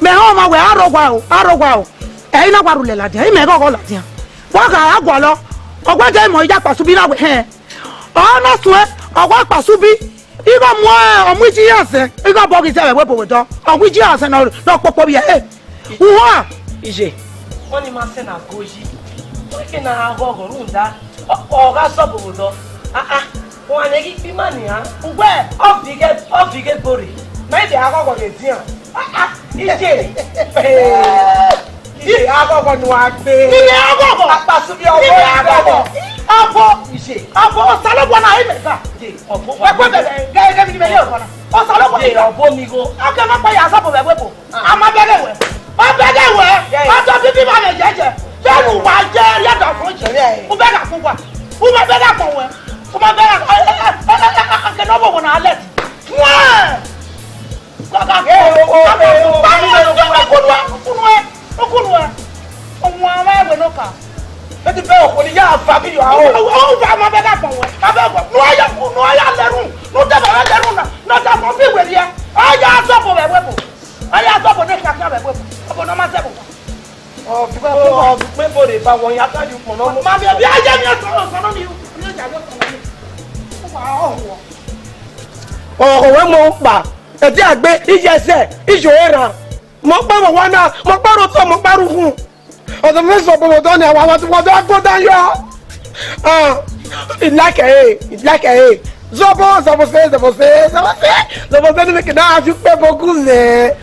Me home we arogwa o e na gwaru le la dia me go la dia wa ga agwa lo ogwa je mo ija pasu bi na we he o na so ogwa pasu bi igo mo omu ji ase igo bo gi se we po we do omu ji ase na popo bi e uwa ije oni ma se na goji o ke na agogo runda o ga so bo do wọ́n ní kí bí màní á ǹgbẹ́ ọ̀fìgẹ́ borí méjì akọ́kọ́ lè dín àn ìṣe akọ́kọ́ ni wàá gbé ilé akọ́kọ́ apàṣùbí ọ̀bọ̀ akọ́kọ́ ọ̀bọ̀ ìṣe ọ̀bọ̀ ọ̀sálọ́bọ̀ náà ẹ̀ mẹ́ta ẹ̀kọ́ bẹ̀rẹ̀ gẹ́gẹ́ bí bẹ́ẹ̀ ọ̀bọ̀ náà ọ̀sálọ́bọ̀ ìṣe ọ̀bọ̀ mi go ọ̀kẹ́ máa pẹ́ yà sọ́bọ̀ bẹ̀ wẹ́pọ̀ àmọ́ bẹ́gẹ̀ wẹ̀ ọjọ́ bíbí máa lè jẹ́jẹ́ fẹ́ẹ̀rù wà jẹ́ yàtọ̀ fún ìṣẹ̀lẹ̀ fún bẹ́gà fún wa fún bẹ́gà fún wẹ̀. Come on, I can over when I let ọ̀wẹ́ mo ń pa ẹ̀dí àgbẹ̀ ìjẹsẹ̀ ìṣòwéra mo pẹ́ wọ̀ wọ́n náà mo pẹ́rù tó mo pẹ́rù fún ọ̀sẹ̀ mi sọ bọ̀bọ̀ tó ní àwọn tí wọ́n tó gbọ́dọ̀ yọ ìdákẹ́ zọ́bọ̀ ní mi kì náà fi pẹ́ bọ́gùn lẹ̀.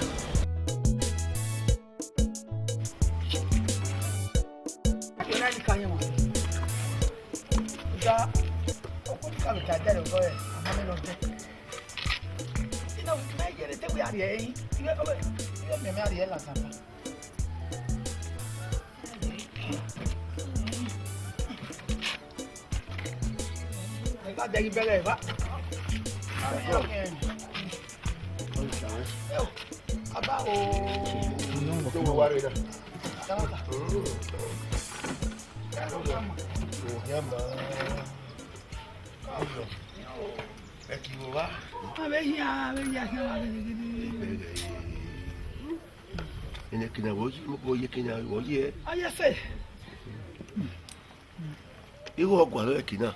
Igo ogwalo ekina.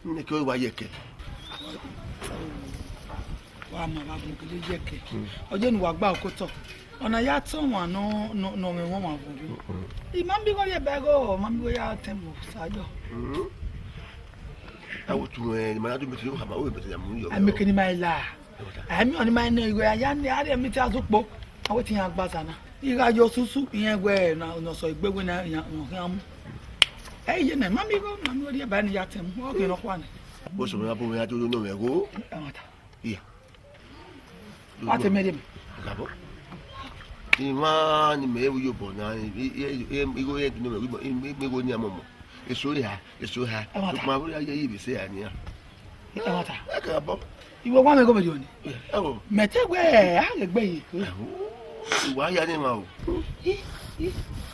Neke o wa yeke. Wa ma ba bu kele yeke. Oje ni wa gba okoto. Ona ya ton wa no me won wa bu bi. I man bi go ye bego, man bi go ya tembo sajo. Awo tu ma do mi ti o ha ma o be ti amu yo. Ai mekeni mai la. Ai mi oni mai na igo ya ni are mi ti azupo. Awo ti yan gba sana. Irajo susu iyan gwe na no so igbewe na yan amu. Ye na mami go mami ori ba ni ya tem o ke no kwa ni. Bo so na bo ya to no me go. Amata. Iya. Ate me dem. Gabo. Ima ni me yo bo na igo ye no me go ni amomo. Eso ha. Ma bo ya yi bi se ya ni ya. Amata. Gabo. Iwo wa me go be di oni. Abo. Metegwe a le gbe yi. Iwa ya ni ma o.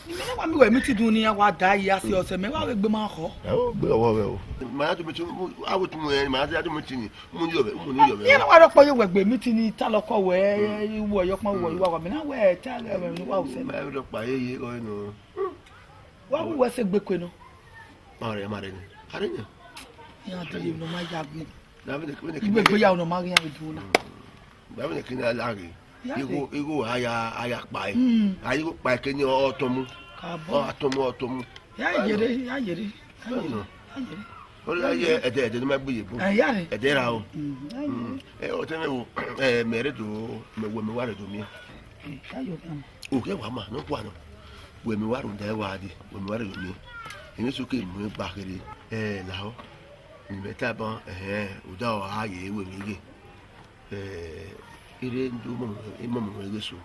Imene wa mi we mi ti dun ni wa da yi ase ose me wa we gbe ma ko. O gbe owo we o. Ma ya to mi ti awo ti mo yen ma ya to mi ti ni mu ni yo be. Ye na wa ro po yo we gbe mi ti ni ta lo ko we wo yo pon wo iwa wa mi na we ta le me wa o se. Ma ro pa ye ko no. Wa wu we se gbe kwe no. Ma re ni. Are ni. Ya to yi no ma ya gbe. Na be ne Igbe gbe ya no ma ri yan du na. Ba be ne kin la ri. Igo aya pa e. Ayi go pa ke ni otomu. Otomu. Ya yere. O la ye ede ni ma gbe yebu. Ede ra o. O te me wo mere do me wo me wa re do mi. O ke wa ma no kwa no. We me wa ro nda wa di. We me wa re do mi. Emi so ke mu ba kere la o. Ni meta bon o da o aye we mi ge. ire ndu mo regeso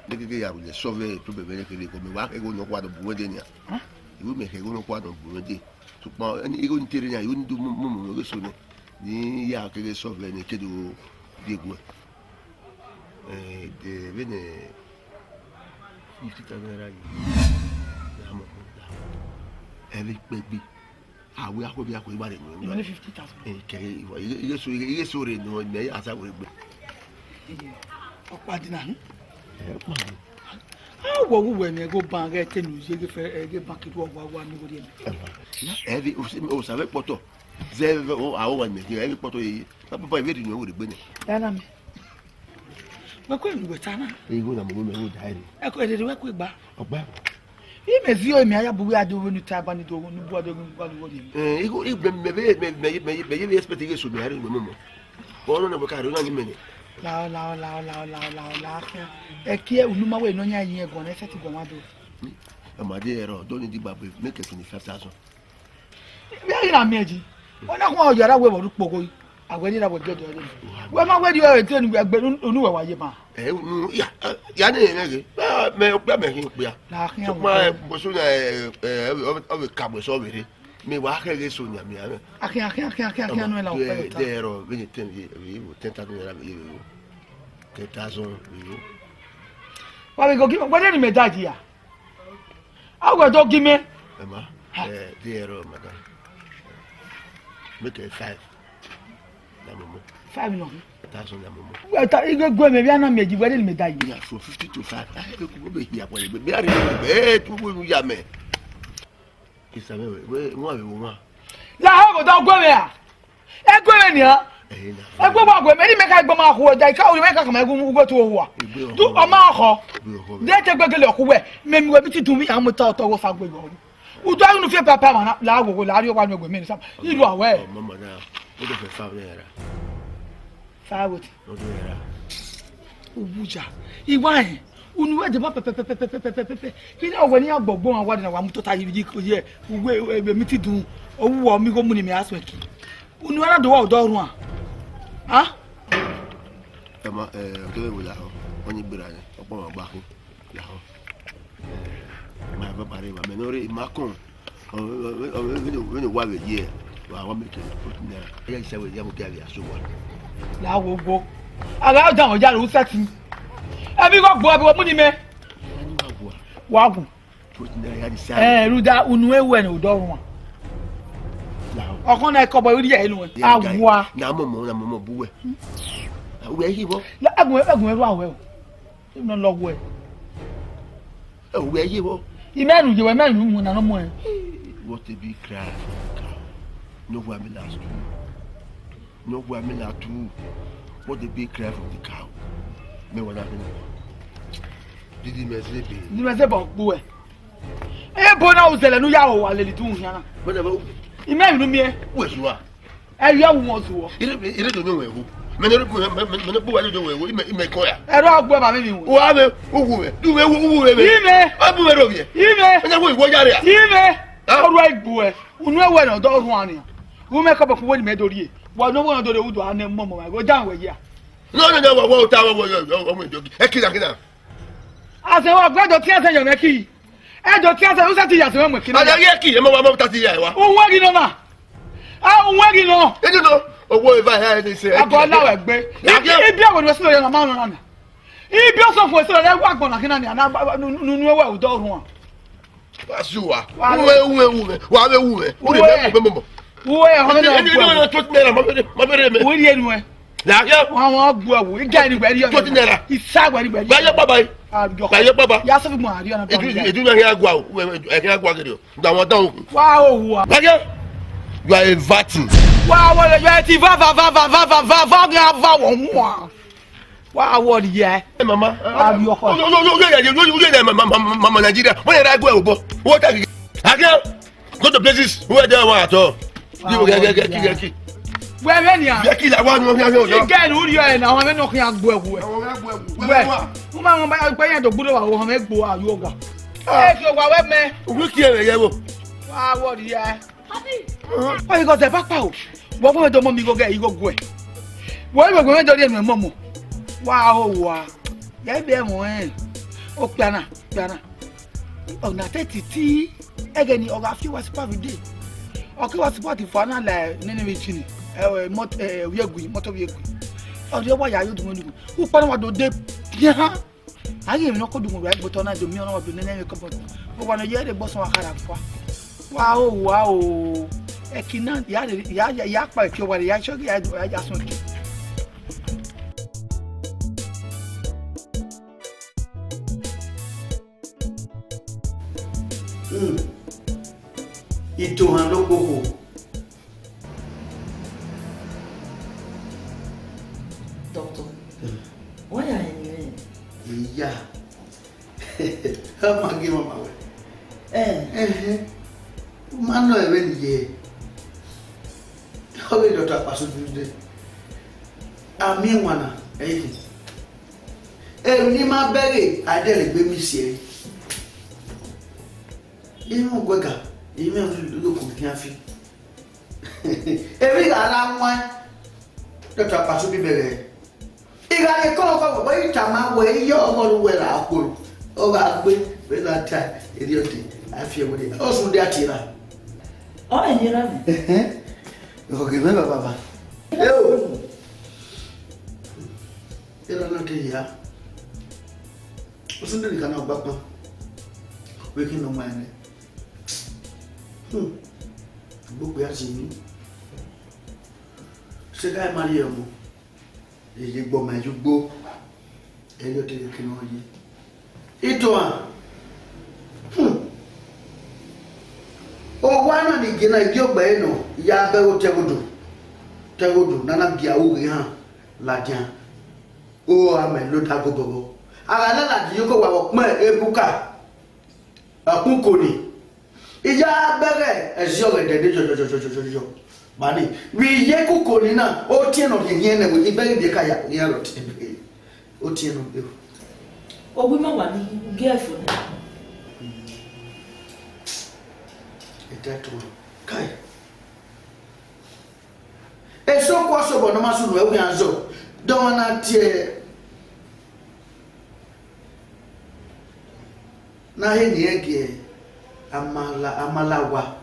dege ya le sauver problème que comme wa ke go no kwa do buwede ni iwu me ke go no kwa do buwede ṣùgbọ́n ẹni ego ntere ni ayo ndu mo regeso ni ya ke sauver ni kedo Degbueyi de bene 50,000 naira yi ya mo every baby awe akobi akobi ba de ni 50,000 ke ige so re no ne asa wo gbe ọ̀pá dínà wo wo ni go ban re tenu je ge fe ge ban kitu wa ni go de every o sabe poto zeve o awo wa me every poto yi papa e veri ni o re gbe ni yana mi we ko ni weta na e go na mo me o daire e ko de we ko gba ogba i me zio mi aya buwe ade we ni ta ba ni do ni bu ade ni go de e go e me expect ge so mi ari mo mo o no ka ro na ni me ni la eki unuma we no nya yin egon e seti gon wa do amade ero do ni digba be make 25,000 bi ari na meji wona ko o yara we bo rupo agwe ni ra bo jodo re we ma we di o te nu agbe onu we wa ye ma ya ni mege me gba me kin pe ya la ma bo so na o ka bo so bere me wa ka ge so nya mi ya akin no la o pe de ero be ni ten ye wo 10,000 naira ye wo 10,000 euro wa go give what any medalli ya awo do give me ema de ero madam make 5 na momo 5 no 1,000 na momo we ta ige go me bia na meji what any medalli ya so 50 to 5 ko go be ya po be ari be tu go ya me isame we mo awe wo ma la ha go do go me ya e go me ni ha egbo ba gwe me ni me ka egbo ma ho ja ka o me ka ka ma egbo ugo to wo du o ma ho de te gbegele okuwe me mi we bi ti tun mi amu ta to wo fa gbe yo udo anu fi papa ma la gogo la ri o wa ni egbo me ni sam ilu awe mama na o do fe fa naira fa what o do naira ubuja iwa yin unu we de ba pepe kini o we ni agbogbo wa de na wa mu to ta yi ko ye uwe egbe mi ti dun owu o mi go mu ni mi aso eki unu ara do wa do run ah tama to we la ho oni gbera ni opo ma gba kun la ho ma ba pare ma menore makon o ni wa we ye wa wa mi ke o ni ya ise we ya mo ke ya so wa la wo go ara da o ja ru seti ebi go gbo abi wo mu ni me wa gun ruda unu ewe ni o do run ọkàn náà ẹkọ bọ orí ẹ inú ẹ àwùwà na mọmọ buwẹ àwùwẹ yìí bọ. ẹgùn ẹrú àwẹ o ìmọ̀ lọ́wọ́ ẹ. àwùwẹ yìí bọ. ìmẹ́rin ìjẹ̀wẹ̀ mẹ́rin mú nànú mọ́ ẹ. wọ́n ti bí cry n'ogun amílà tù n'ogun amílà tù wọ́n ti bí cry from the cow mẹ́wàá náà nínú dídí mẹ́sẹ̀ bẹ́ẹ̀. dídí mẹ́sẹ̀ bọ̀ gbó ẹ̀ ẹ bọ́ náà ó ṣẹlẹ̀ ní yàrá wà lẹ́lẹ̀ tó ń yàrá. Ime inu mi e wesuwa e yo wu won suwo ire do nwe hu menere bu wa do nwe hu ime ko ya ero agbo ba mi wu wa me wu me du me wu me ime abu me robie ime enya ko iwo jare a ime oru igbo e unu ewe na do run ani wu me ko bo wo ni me dori e wo no wo do re udo ane mo mo go dan we ya no wo ta wo mo jogi e kina ase wo gbedo ti ase yo me ki edo ti ase o se ti ya se mo ki na ada ye ki e mo wa mo ta ti ya wa o wa gi no ma ohun egi no edu no owo eva ya ni se abo lawe gbe ibi awon we si lo ya ma run na ibi o so fun si lo le wa gbon na kina ni ana nu ewe o do run asuwa uwe wa be uwe uri me mo uwe ho me no to nera mo bere me uri enu e la ya won gbu awu iga ni gbe ri to nera isa gbe ri gbe ba ye baba ye baba ya so fi mo ari ona edu na ya gwa o e kina gwa gede o gba won dan wa o wa ba ye you are a vatin. Wa wo le ti va won wa. Wa wo di ye. Mama. Abi oko. Yo mama Nigeria. Wọ́n yẹ dagbo e bo. Wo ta ki. Again. Go to places where there one at all. You get. We ni a. Ye ki la wa no o. Again uri yo e na wọ́n me no kan agbo ewu e. We. Mo ma wọ́n ba pe yan do gbudo wa wọ́n me gbo ayo gwa. E ki o gwa we me. Ogun ki e ye bo. Wa wo di ye. Wọ́n yìí kọ́ sẹ́ pápá o wọ́n fún mi tó mọ́ mi gọ́gẹ́ yìí gọ́gọ́ ẹ̀ wọ́n yìí gbogbo mẹ́jọ rí ẹnu ẹ̀ mọ́ mọ́ Wow. Ya be mo o piana. On a tete again oga fi was pa day. Okay, was support for na like nene we chini. We agui, motor we agui. O de wa ya yo do nu. Who pa na do de bia. Aye me no ko do mo but on na do mi on wa do nene we ko but. O wa no ye de boss wa kara fo. Wow. Ekina ya pa ki o wa ya shogi ya so ki. Itohan lokoko. Doctor, why are you here? Yeah. How am I giving my way? Man, no, even here. How will Dr. Pastor? I mean, one. Nima berry, I dare be Monsieur. Even Gwega, even look with Yafi. Every alarm one, Dr. Pastor Bebe. If I call for a time, where you're all well, I'll go. Oh, I'll wait with that time, idiotic. I feel with it. Also, that here. Oh, and you know, okay, remember, Baba. You're not here. What's in the kind of Baba? Waking on my name. Book we are seeing. Say, I marry you. You go, my you go. And you take a canoe. Itohan. Oh, why not again? I go by no. Ya bewo tegodo. Nana bia Oviahon ladian. Oh, amen. Lo tago bobo. Agana la di yoko wa okma ebuka. Akukoni. Ija bere ezio de jo. Mani, we ye kukoni na o tie no ye na we ibere de ka ya rot. O tie no be. Obi ma wa ni girlfriend. Etato. Kai. Eso kwa so bo no maso no e anzo. Don na tie. Na he ni ege amalawa.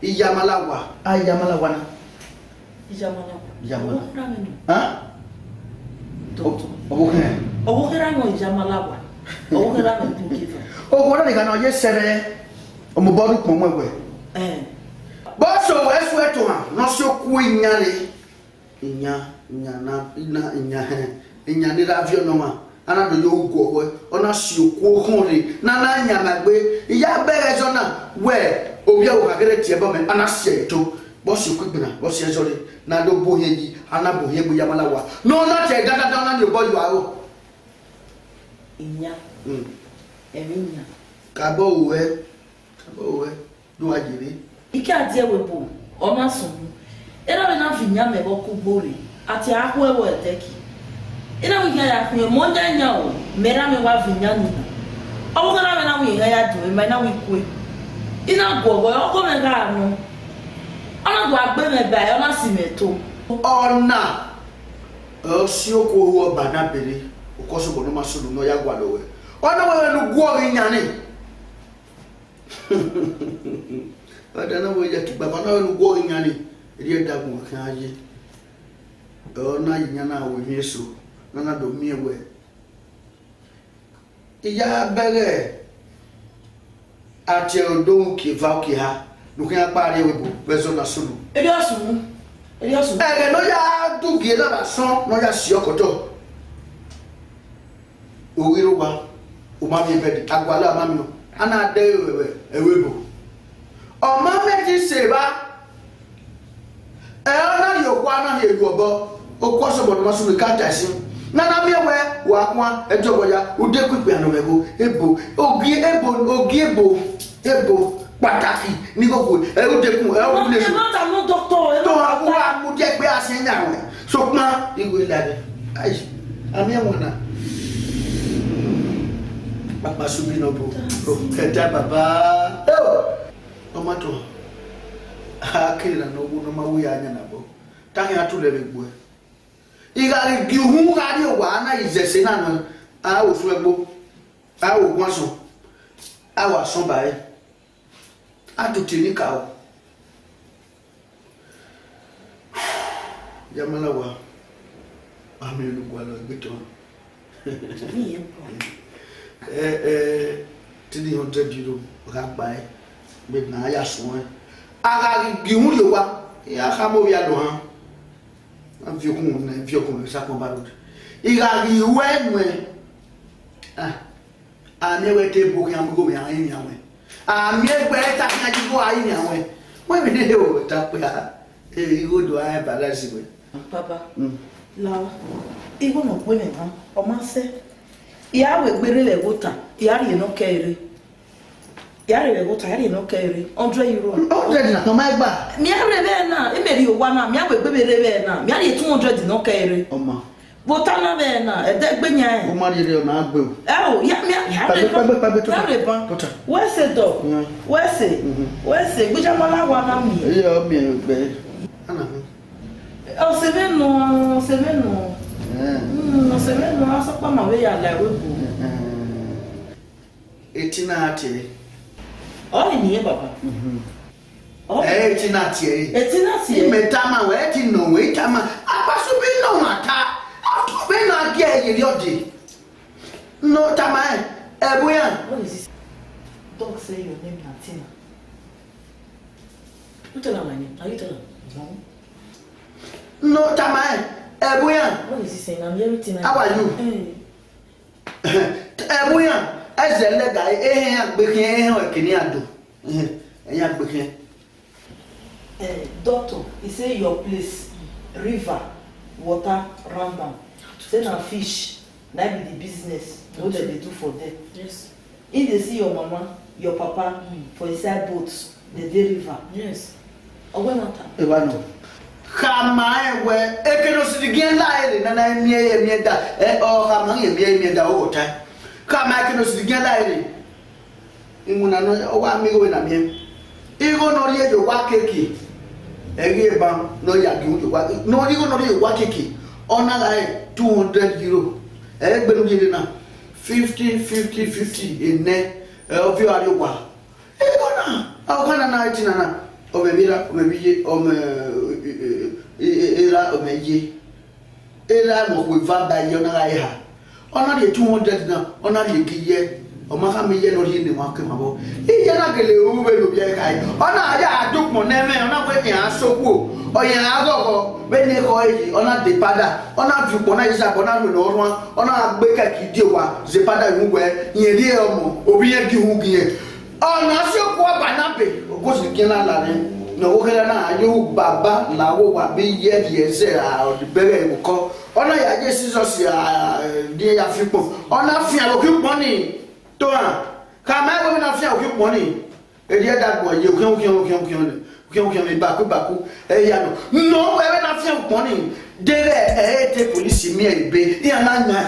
Iyamalawa. Iyamalawa na. Iyamalawa. Ha? Okha no Iyamalawa. Okha no Tukifa. Okha ni kana ye sere. Omoboru pomwe. Boso esu Itohan no so ku inyare. Inya ni ravio no ma. Ana do yo go ona si oku ohunre na nyamagbe iya bere zona we obi awo kakere tie bo me ana sie to bo si kwibina bo si ezore na do bo yeji ana bo ye bu yamalawa no na tie dada na ni bo yo awo inya eminya kabo we do ajiri ike adie webo ona sunu era we na vinya me bo kubori ati akwo ewo eteki ina wiga ya kuye monja nyao mera me wa vinyanu awugara me na wiga ya do me na wikwe ina gogo oko me ga anu ona do agbe me ba ona si meto ona o si oko wo bana bere okoso bono masulu no ya gwa lowe ona we no gwo nyane adana we ya kibaba na we no gwo nyane ri da gwo kan aye ona nyana wo yeso nana do miewe iya bere ati odowu ki va ki ha nukin apare webo bezo na sulu eri osun no ya dugi na ba son no ya si okoto owiro wa o ma bi bedi agwala ma mi no ana de ewebo o ma meji seba ona yo kwa na he yuobo o kwa so bodo masu ka tasin nana miewe wa kwa ejobo ya ude kwipi anomego ebo pataki ni gogo ude kun ude so not no doctor to awa mu je pe asenya we so kuma igo ilade ai ami wona papa subi no bo keta baba tomato akira no bu no mawu ya anya na bo tangi atule begbo Igari gihu gari wana izesena no. A o fuego. A o gwanso. A wa son bae. A tutini ka. Yamala wa. Ame lu kwa lo bito. 300 euro rabai be na ya so aga gihu le wa ya khamo ya do han am fi kun sa kon ba do iga ri wenwe ane we te bo kan go me ayin ya we ami egbe ta kan ji go ayin ya we we me de o ta pe igo do ai balance we papa lawa igo no pe me han o ma se ya we gbere le gota ya ri no kere ya ri le gota ya ri no kere 100 euro 100 na kan ma gba mi ya re be na e me ri o wa na mi ya we gbere be na mi ya ri 200 no kere o ma bota na be na e de gbenya e o ma ri re na gbe o o ya mi ya re ba we se do we se gbeja mo la wa na mi e yo mi gbe ana o se be no no se ve no asa pa ma we ya la we bu etina ati o ni e baba etina ati metama we etino we tama apaso bi no mata ato be na age yiri odi no tama ebuya what is this dog say your name na Tina you tell her my name are you tell her no tama ebuya what is he saying I'm hearing Tina how are you ebuya ezele guy Agbeghian ekini ado Agbeghian doctor he say your place river water round down say na fish na be the business what they do for them yes if they see your mama your papa for inside boats the river yes owe matter ebano kama ewe ekeno sidigen laile na mie da o kama mie da o ta kama ekeno sidigen laile imuna no o wa mi we na mie igo no rie do wa keki eri ban no ya gi wo wa no igo no rie wa keki ona la 200 euro egbenu gidi na 50 ene o fi ari wa igo na o kana na itina na o bebira o bebiye o me era o meje era mo we va ba yo na ga ya ona de 200 na ona de giye o ma ka mi ye no ri ni ma ke ma bo iye na gele o be lo bi e kai ona aja adukmo na me ona we yan soku o yan agogo be ni ko yi ona de pada ona fi po na isa po na lo ro ona agbe ka ki di wa ze pada yu gwe yen ri omo obi ye gi hu gi e ona soku ba na be o ko si kin la la ni no wo kera na ayo baba lawo wa be ye die se a o de bere mo ko ona ya je Jesus ya die ya fi po ona fi alo ki po ni to an ka ma wo na fi alo ki po ni e die Degbueyi ki mi baku e ya no we na fi alo po ni dere e te police mi e be ya na nya